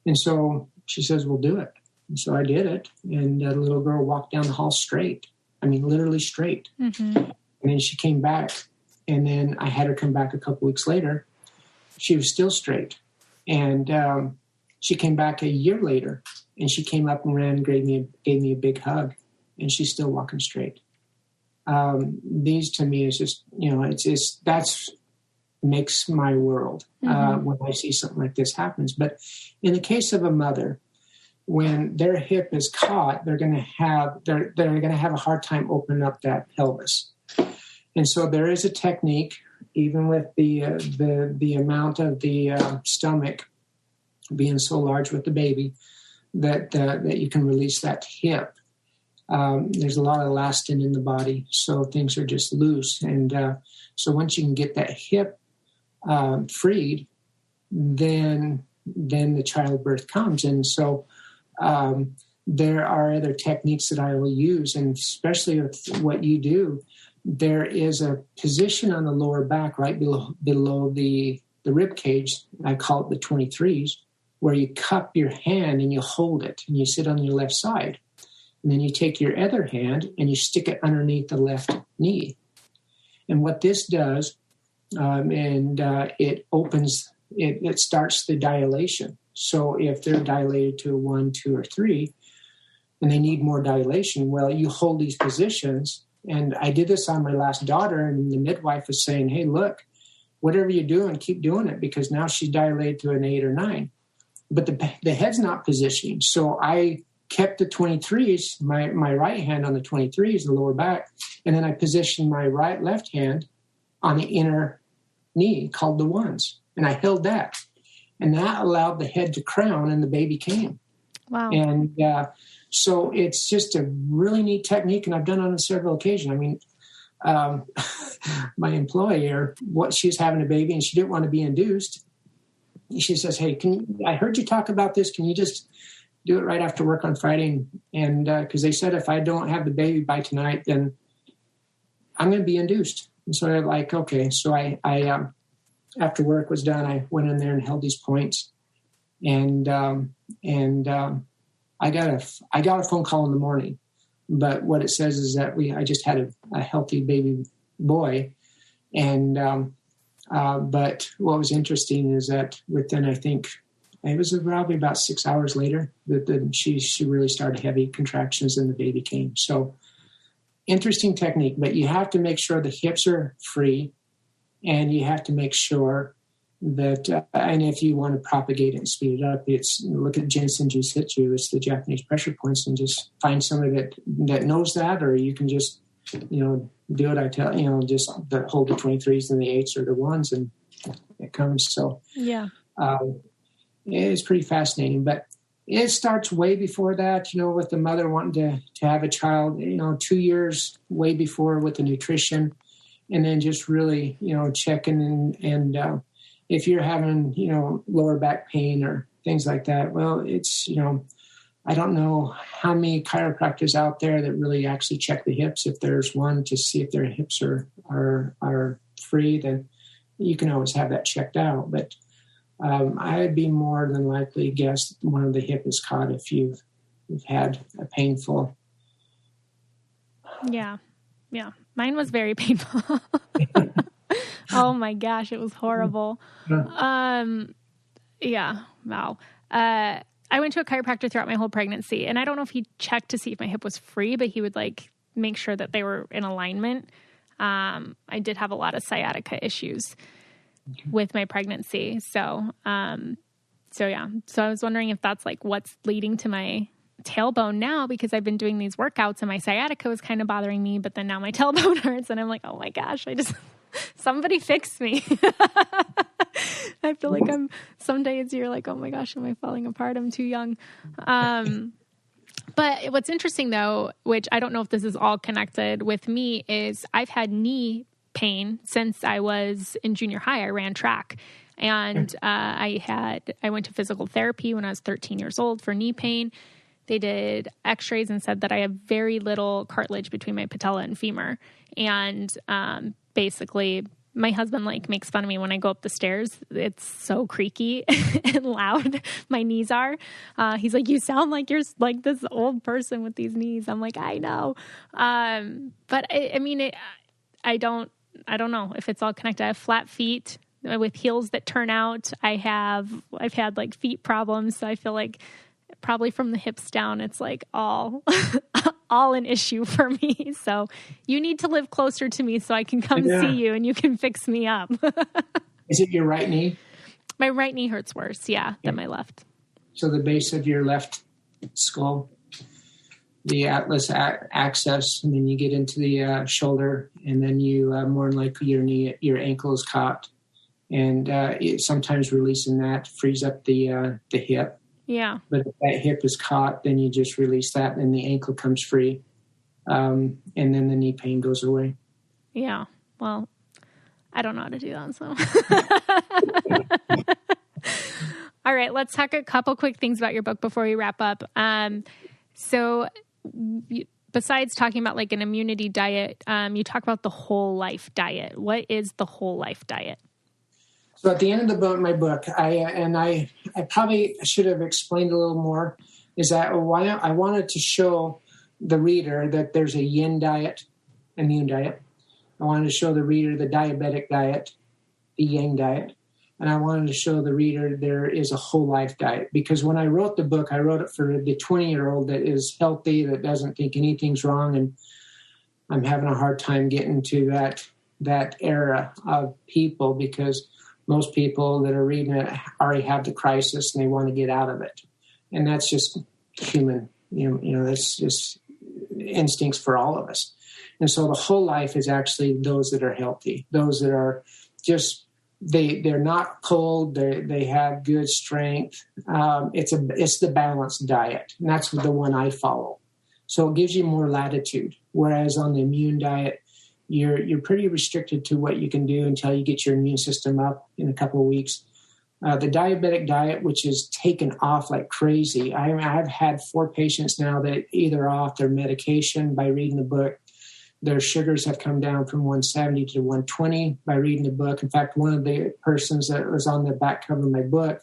And so she says, we'll do it. And so I did it, and the little girl walked down the hall straight. I mean, literally straight. Mm-hmm. And then she came back, and then I had her come back a couple weeks later. She was still straight. And she came back a year later, and she came up and ran and gave me a big hug, and she's still walking straight. These to me is just, that's makes my world when I see something like this happens. But in the case of a mother, when their hip is caught, they're going to have a hard time opening up that pelvis. And so there is a technique, even with the amount of the stomach being so large with the baby, that you can release that hip. There's a lot of elastin in the body, so things are just loose. And so once you can get that hip freed, then the childbirth comes. And so there are other techniques that I will use, and especially with what you do, there is a position on the lower back right below the rib cage. I call it the 23s, where you cup your hand and you hold it, and you sit on your left side. And then you take your other hand and you stick it underneath the left knee. And what this does, it opens, it starts the dilation. So if they're dilated to a 1, 2, or 3, and they need more dilation, well, you hold these positions. And I did this on my last daughter, and the midwife was saying, hey, look, whatever you're doing, keep doing it, because now she's dilated to an 8 or 9. But the head's not positioning. So I kept the 23s, my right hand on the 23s, the lower back, and then I positioned my left hand on the inner knee, called the 1s. And I held that. And that allowed the head to crown, and the baby came. Wow. And so it's just a really neat technique, and I've done it on several occasions. I mean, my employer, she's having a baby, and she didn't want to be induced. She says, hey, I heard you talk about this. Can you just do it right after work on Friday? And because they said if I don't have the baby by tonight, then I'm going to be induced. And so they're like, okay. So I after work was done, I went in there and held these points, and I got a phone call in the morning, but what it says is that I just had a healthy baby boy, and but what was interesting is that within, I think it was probably about 6 hours later that she really started heavy contractions and the baby came. So interesting technique, but you have to make sure the hips are free, and you have to make sure that, and if you want to propagate it and speed it up, look at Jin Shin Jyutsu. It's the Japanese pressure points, and just find somebody that knows that, or you can just, do what I tell, just hold the 23s and the 8s or the 1s, and it comes. So yeah, it's pretty fascinating, but it starts way before that, with the mother wanting to have a child, 2 years way before with the nutrition, and then just really, checking and if you're having, lower back pain or things like that, well, it's, I don't know how many chiropractors out there that really actually check the hips. If there's one to see if their hips are free, then you can always have that checked out. But I'd be more than likely guess one of the hip is caught if you've had a painful. Yeah. Mine was very painful. Oh my gosh, it was horrible. Yeah. Wow. I went to a chiropractor throughout my whole pregnancy, and I don't know if he checked to see if my hip was free, but he would make sure that they were in alignment. I did have a lot of sciatica issues with my pregnancy. So yeah. So I was wondering if that's what's leading to my tailbone now, because I've been doing these workouts and my sciatica was kind of bothering me, but then now my tailbone hurts, and I'm like, oh my gosh, somebody fix me. I feel like some days you're like, oh my gosh, am I falling apart? I'm too young. But what's interesting though, which I don't know if this is all connected with me, is I've had knee pain since I was in junior high. I ran track, and I went to physical therapy when I was 13 years old for knee pain. They did x-rays and said that I have very little cartilage between my patella and femur. And basically, my husband makes fun of me when I go up the stairs. It's so creaky and loud. My knees are. He's like, you sound like you're like this old person with these knees. I'm like, I know. But I don't know if it's all connected. I have flat feet with heels that turn out. I've had feet problems. So I feel like probably from the hips down, it's all an issue for me. So you need to live closer to me so I can come see you and you can fix me up. Is it your right knee? My right knee hurts worse, than my left. So the base of your left skull, the atlas axis, and then you get into the shoulder, and then you more than likely your ankle is caught, and it sometimes releasing that frees up the hip. Yeah. But if that hip is caught, then you just release that and the ankle comes free. And then the knee pain goes away. Yeah. Well, I don't know how to do that. So, all right, let's talk a couple quick things about your book before we wrap up. So besides talking about an immunity diet, you talk about the whole life diet. What is the whole life diet? So at the end of my book, I probably should have explained a little more, is that I wanted to show the reader that there's a yin diet, immune diet. I wanted to show the reader the diabetic diet, the yang diet. And I wanted to show the reader there is a whole life diet, because when I wrote the book, I wrote it for the 20-year-old that is healthy, that doesn't think anything's wrong. And I'm having a hard time getting to that era of people, because most people that are reading it already have the crisis and they want to get out of it. And that's just human, that's just instincts for all of us. And so the whole life is actually those that are healthy, those that are just, they're not cold, they have good strength. It's the balanced diet, and that's the one I follow. So it gives you more latitude. Whereas on the immune diet, you're pretty restricted to what you can do until you get your immune system up in a couple of weeks. The diabetic diet, which is taken off like crazy. I've had 4 patients now that either off their medication by reading the book. Their sugars have come down from 170 to 120 by reading the book. In fact, one of the persons that was on the back cover of my book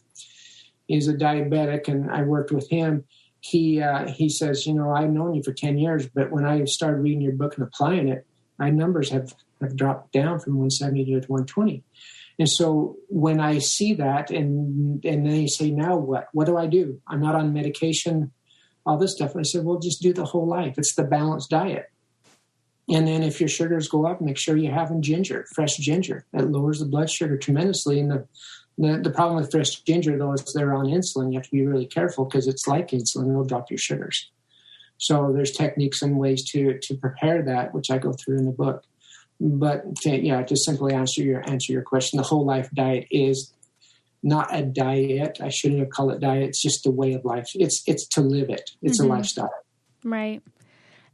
is a diabetic, and I worked with him. He says, I've known you for 10 years, but when I started reading your book and applying it, my numbers have dropped down from 170 to 120. And so when I see that and they say, now what? What do I do? I'm not on medication, all this stuff. And I said, well, just do the whole life. It's the balanced diet. And then if your sugars go up, make sure you're having ginger, fresh ginger. That lowers the blood sugar tremendously. And the problem with fresh ginger, though, is they're on insulin. You have to be really careful because it's like insulin. It'll drop your sugars. So there's techniques and ways to prepare that, which I go through in the book. But to simply answer your question, the whole life diet is not a diet. I shouldn't have called it diet. It's just a way of life. It's to live it. It's a lifestyle. Right.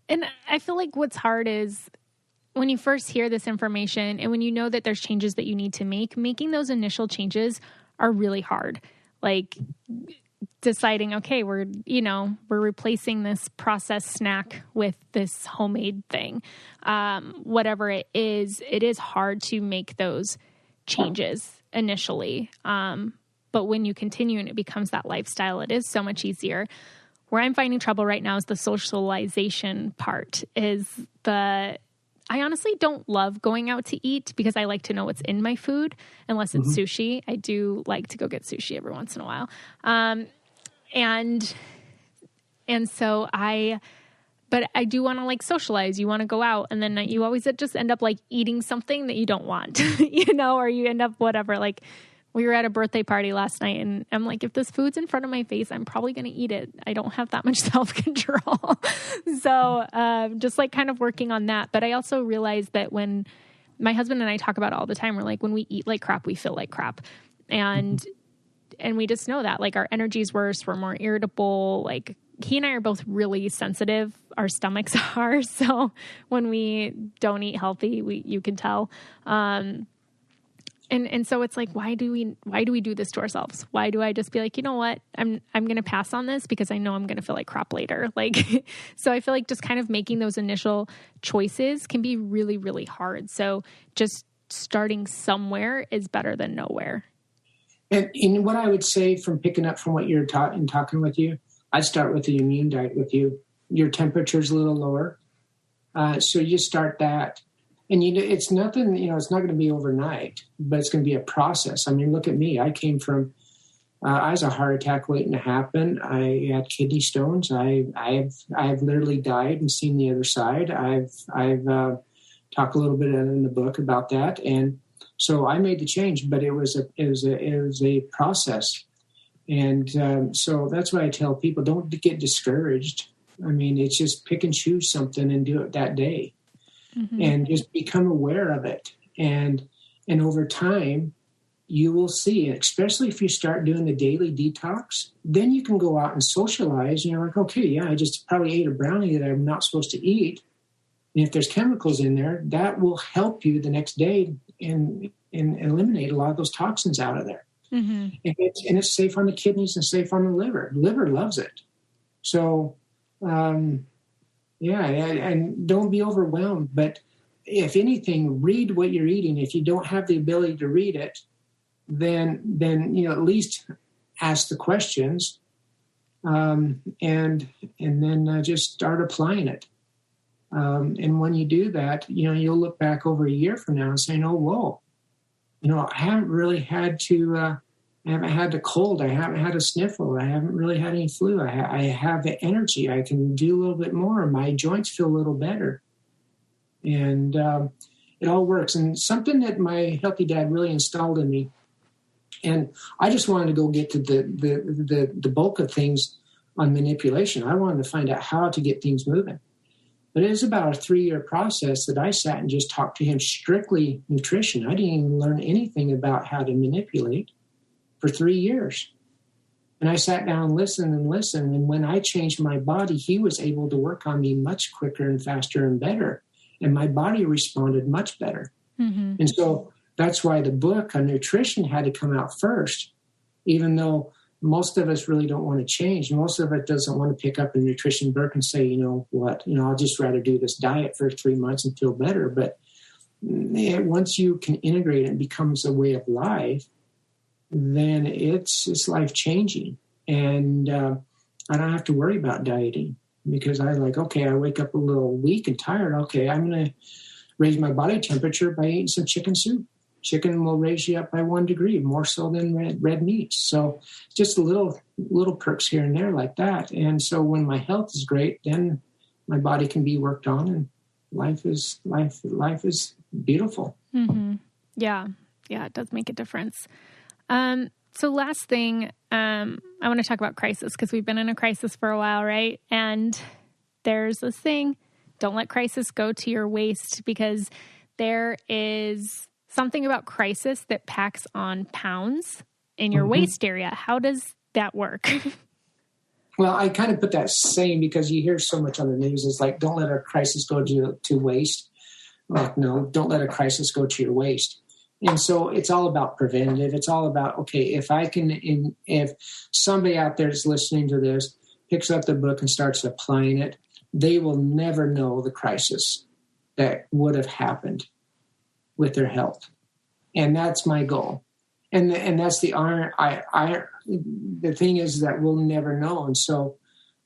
And I feel like what's hard is when you first hear this information and when you know that there's changes that you need to make, making those initial changes are really hard. Like deciding, okay, we're replacing this processed snack with this homemade thing. Whatever it is hard to make those changes initially. But when you continue and it becomes that lifestyle, it is so much easier. Where I'm finding trouble right now is the socialization part. I honestly don't love going out to eat because I like to know what's in my food, unless it's sushi. I do like to go get sushi every once in a while. But I do want to socialize. You want to go out, and then you always just end up eating something that you don't want, or you end up whatever. We were at a birthday party last night, and I'm like, if this food's in front of my face, I'm probably going to eat it. I don't have that much self-control. So just kind of working on that. But I also realized that when my husband and I talk about it all the time, we're like, when we eat like crap, we feel like crap. And we just know that our energy's worse. We're more irritable. He and I are both really sensitive. Our stomachs are. So when we don't eat healthy, you can tell. And so it's why do we do this to ourselves? Why do I just be you know what? I'm going to pass on this because I know I'm going to feel like crap later. So I feel just kind of making those initial choices can be really, really hard. So just starting somewhere is better than nowhere. And what I would say from picking up from what you're taught and talking with you, I'd start with the immune diet with you. Your temperature's a little lower. So you start that. And it's nothing, it's not going to be overnight, but it's going to be a process. I mean, look at me. I came from, I was a heart attack waiting to happen. I had kidney stones. I've literally died and seen the other side. I've talked a little bit in the book about that. And so I made the change, but it was a process. And so that's why I tell people, don't get discouraged. I mean, it's just pick and choose something and do it that day. And just become aware of it. And over time, you will see, especially if you start doing the daily detox, then you can go out and socialize. And you're like, okay, yeah, I just probably ate a brownie that I'm not supposed to eat. And if there's chemicals in there, that will help you the next day and eliminate a lot of those toxins out of there. And it's safe on the kidneys and safe on the liver. The liver loves it. So, yeah, and don't be overwhelmed. But if anything, read what you're eating. If you don't have the ability to read it, then at least ask the questions, and then just start applying it. And when you do that, you'll look back over a year from now and say, "Oh, whoa, I haven't really had to, I haven't had a cold. I haven't had a sniffle. I haven't really had any flu. I have the energy. I can do a little bit more. My joints feel a little better. And it all works. And something that my healthy dad really installed in me, and I just wanted to go get to the bulk of things on manipulation. I wanted to find out how to get things moving. But it was about a 3-year process that I sat and just talked to him strictly nutrition. I didn't even learn anything about how to manipulate for 3 years. And I sat down and listened. And when I changed my body, he was able to work on me much quicker and faster and better. And my body responded much better. Mm-hmm. And so that's why the book on nutrition had to come out first, even though most of us really don't want to change. Most of it doesn't want to pick up a nutrition book and say, I'll just rather do this diet for 3 months and feel better. But once you can integrate it and becomes a way of life, then it's life-changing. And I don't have to worry about dieting because I wake up a little weak and tired. Okay, I'm going to raise my body temperature by eating some chicken soup. Chicken will raise you up by 1 degree, more so than red meat. So just little perks here and there like that. And so when my health is great, then my body can be worked on, and life is beautiful. Mm-hmm. Yeah, it does make a difference. So last thing, I want to talk about crisis because we've been in a crisis for a while, right? And there's this thing, don't let crisis go to your waist, because there is something about crisis that packs on pounds in your waist area. How does that work? Well, I kind of put that saying because you hear so much on the news. It's like, don't let a crisis go to waste. Like, no, don't let a crisis go to your waist. And so it's all about preventative. It's all about, okay, if somebody out there is listening to this, picks up the book and starts applying it, they will never know the crisis that would have happened with their health. And that's my goal. And that's the the thing is that we'll never know. And so,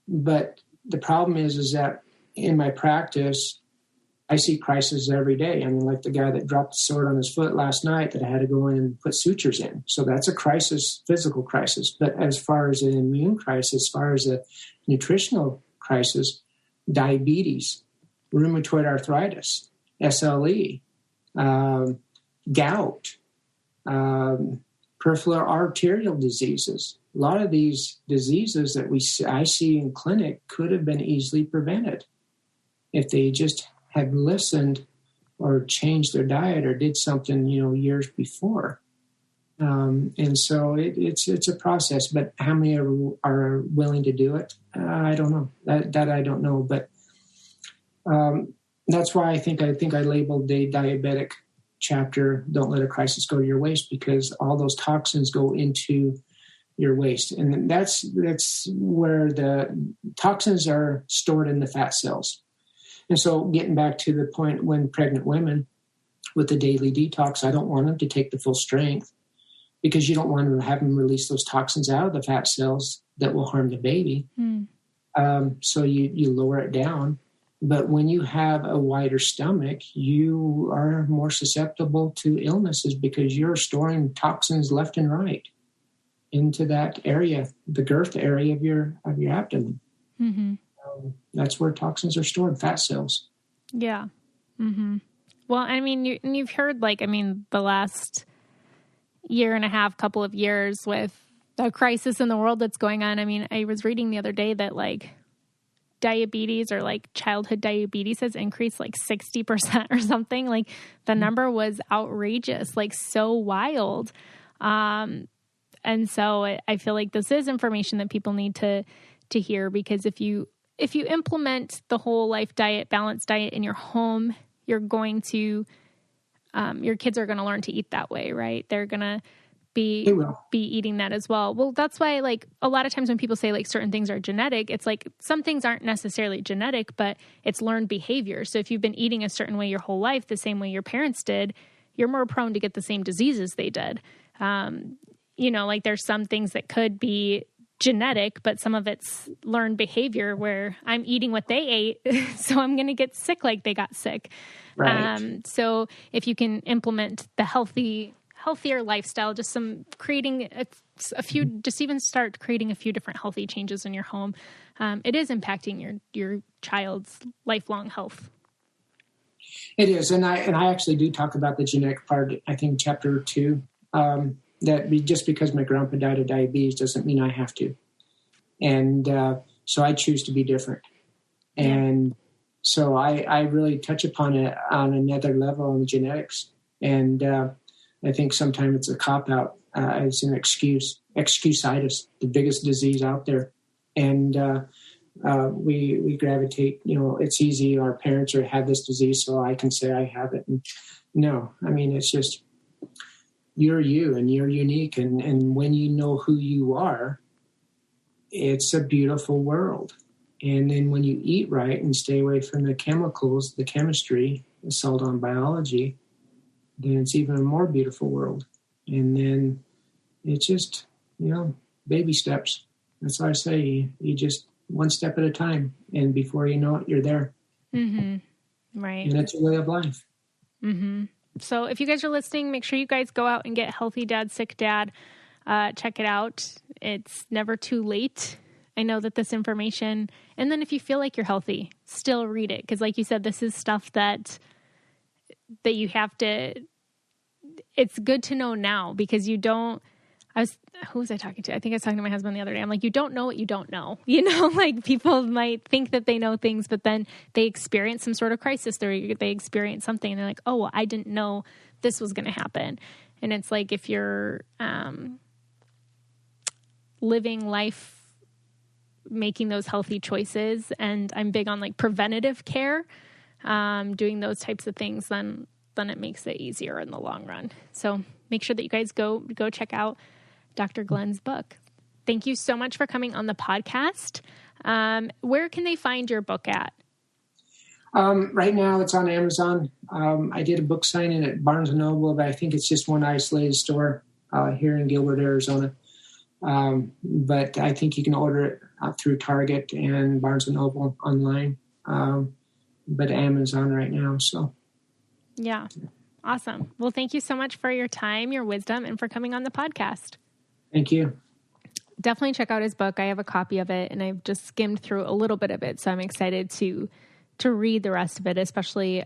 but the problem is that in my practice, I see crises every day. I mean, like the guy that dropped the sword on his foot last night that I had to go in and put sutures in. So that's a crisis, physical crisis. But as far as an immune crisis, as far as a nutritional crisis, diabetes, rheumatoid arthritis, SLE, gout, peripheral arterial diseases. A lot of these diseases that I see in clinic could have been easily prevented if they just had listened or changed their diet or did something, years before. And so it's a process, but how many are willing to do it? I don't know. That I don't know, but that's why I think I labeled the diabetic chapter, Don't Let a Crisis Go to Your Waist, because all those toxins go into your waist. And that's where the toxins are stored in the fat cells. And so getting back to the point when pregnant women with the daily detox, I don't want them to take the full strength because you don't want to have them release those toxins out of the fat cells that will harm the baby. So you lower it down. But when you have a wider stomach, you are more susceptible to illnesses because you're storing toxins left and right into that area, the girth area of your abdomen. Mm-hmm. That's where toxins are stored, fat cells. Yeah. Mm-hmm. Well, I mean, you've heard, the last year and a half, couple of years with the crisis in the world that's going on. I mean, I was reading the other day that, diabetes or childhood diabetes has increased 60% or something. The number was outrageous, so wild. And so I feel like this is information that people need to hear, because if you implement the whole life diet, balanced diet in your home, you're going to, your kids are going to learn to eat that way, right? They're going to be eating that as well. Well, that's why a lot of times when people say certain things are genetic, it's some things aren't necessarily genetic, but it's learned behavior. So if you've been eating a certain way your whole life, the same way your parents did, you're more prone to get the same diseases they did. There's some things that could be genetic, but some of it's learned behavior where I'm eating what they ate, so I'm going to get sick like they got sick. Right. So if you can implement the healthy healthier lifestyle, just some creating a few, just even start creating a few different healthy changes in your home, it is impacting your child's lifelong health. It is. And I actually do talk about the genetic part, I think chapter 2, just because my grandpa died of diabetes doesn't mean I have to. And so I choose to be different. And so I really touch upon it on another level on genetics. And I think sometimes it's a cop-out. It's an excuse-itis, the biggest disease out there. And we gravitate, it's easy. Our parents had this disease, so I can say I have it. And no, I mean, it's just you're you and you're unique. And when you know who you are, it's a beautiful world. And then when you eat right and stay away from the chemicals, the chemistry, the salt on biology, then it's even a more beautiful world. And then it's just, baby steps. That's why I say you just one step at a time. And before you know it, you're there. Mm-hmm. Right. And it's a way of life. Mm-hmm. So if you guys are listening, make sure you guys go out and get Healthy Dad, Sick Dad. Check it out. It's never too late. I know that this information, and then if you feel like you're healthy, still read it. Because like you said, this is stuff that you have to, it's good to know now because you don't, who was I talking to? I think I was talking to my husband the other day. I'm like, you don't know what you don't know. Like people might think that they know things, but then they experience some sort of crisis or they experience something and they're like, oh, well, I didn't know this was going to happen. And it's like, if you're living life, making those healthy choices, and I'm big on like preventative care, doing those types of things, then it makes it easier in the long run. So make sure that you guys go check out Dr. Glen's book. Thank you so much for coming on the podcast. Where can they find your book at? Right now it's on Amazon. I did a book signing at Barnes & Noble, but I think it's just one isolated store here in Gilbert, Arizona. But I think you can order it through Target and Barnes & Noble online, but Amazon right now. So, yeah, awesome. Well, thank you so much for your time, your wisdom, and for coming on the podcast. Thank you. Definitely check out his book. I have a copy of it, and I've just skimmed through a little bit of it, so I'm excited to read the rest of it, especially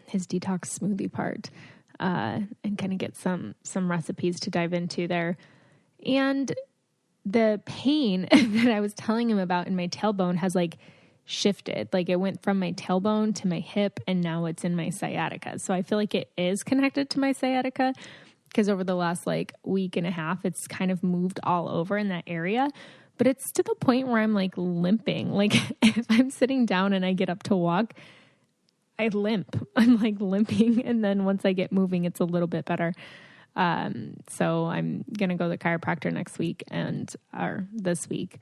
his detox smoothie part, and kind of get some recipes to dive into there. And the pain that I was telling him about in my tailbone has like shifted. Like it went from my tailbone to my hip and now it's in my sciatica. So I feel like it is connected to my sciatica because over the last like week and a half, it's kind of moved all over in that area. But it's to the point where I'm like limping. Like if I'm sitting down and I get up to walk, I limp. I'm like limping. And then once I get moving, it's a little bit better. So I'm going to go to the chiropractor next week or this week,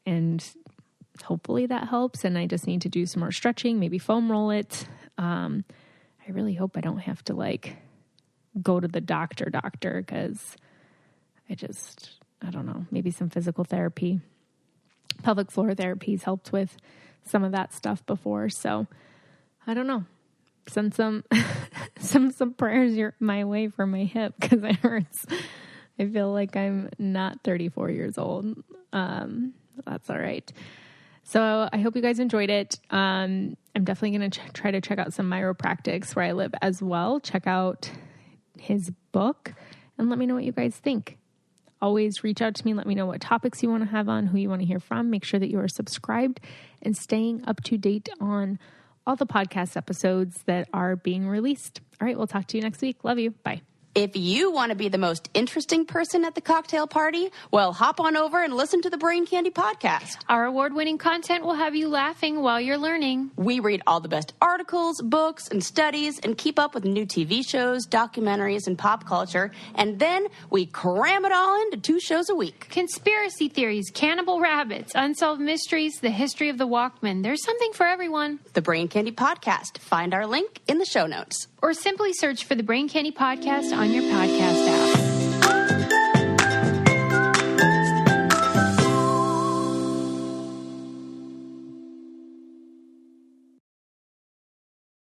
and hopefully that helps. And I just need to do some more stretching, maybe foam roll it. I really hope I don't have to like go to the doctor because I don't know, maybe some physical therapy, pelvic floor therapy's helped with some of that stuff before. So I don't know. Send some prayers my way for my hip because it hurts. I feel like I'm not 34 years old. That's all right. So I hope you guys enjoyed it. I'm definitely going to try to check out some Myopractics where I live as well. Check out his book and let me know what you guys think. Always reach out to me. Let me know what topics you want to have on, who you want to hear from. Make sure that you are subscribed and staying up to date on all the podcast episodes that are being released. All right, we'll talk to you next week. Love you. Bye. If you want to be the most interesting person at the cocktail party, well, hop on over and listen to the Brain Candy podcast. Our award-winning content will have you laughing while you're learning. We read all the best articles, books, and studies and keep up with new TV shows, documentaries, and pop culture. And then we cram it all into 2 shows a week. Conspiracy theories, cannibal rabbits, unsolved mysteries, the history of the Walkman. There's something for everyone. The Brain Candy podcast. Find our link in the show notes. Or simply search for the Brain Candy podcast on your podcast app.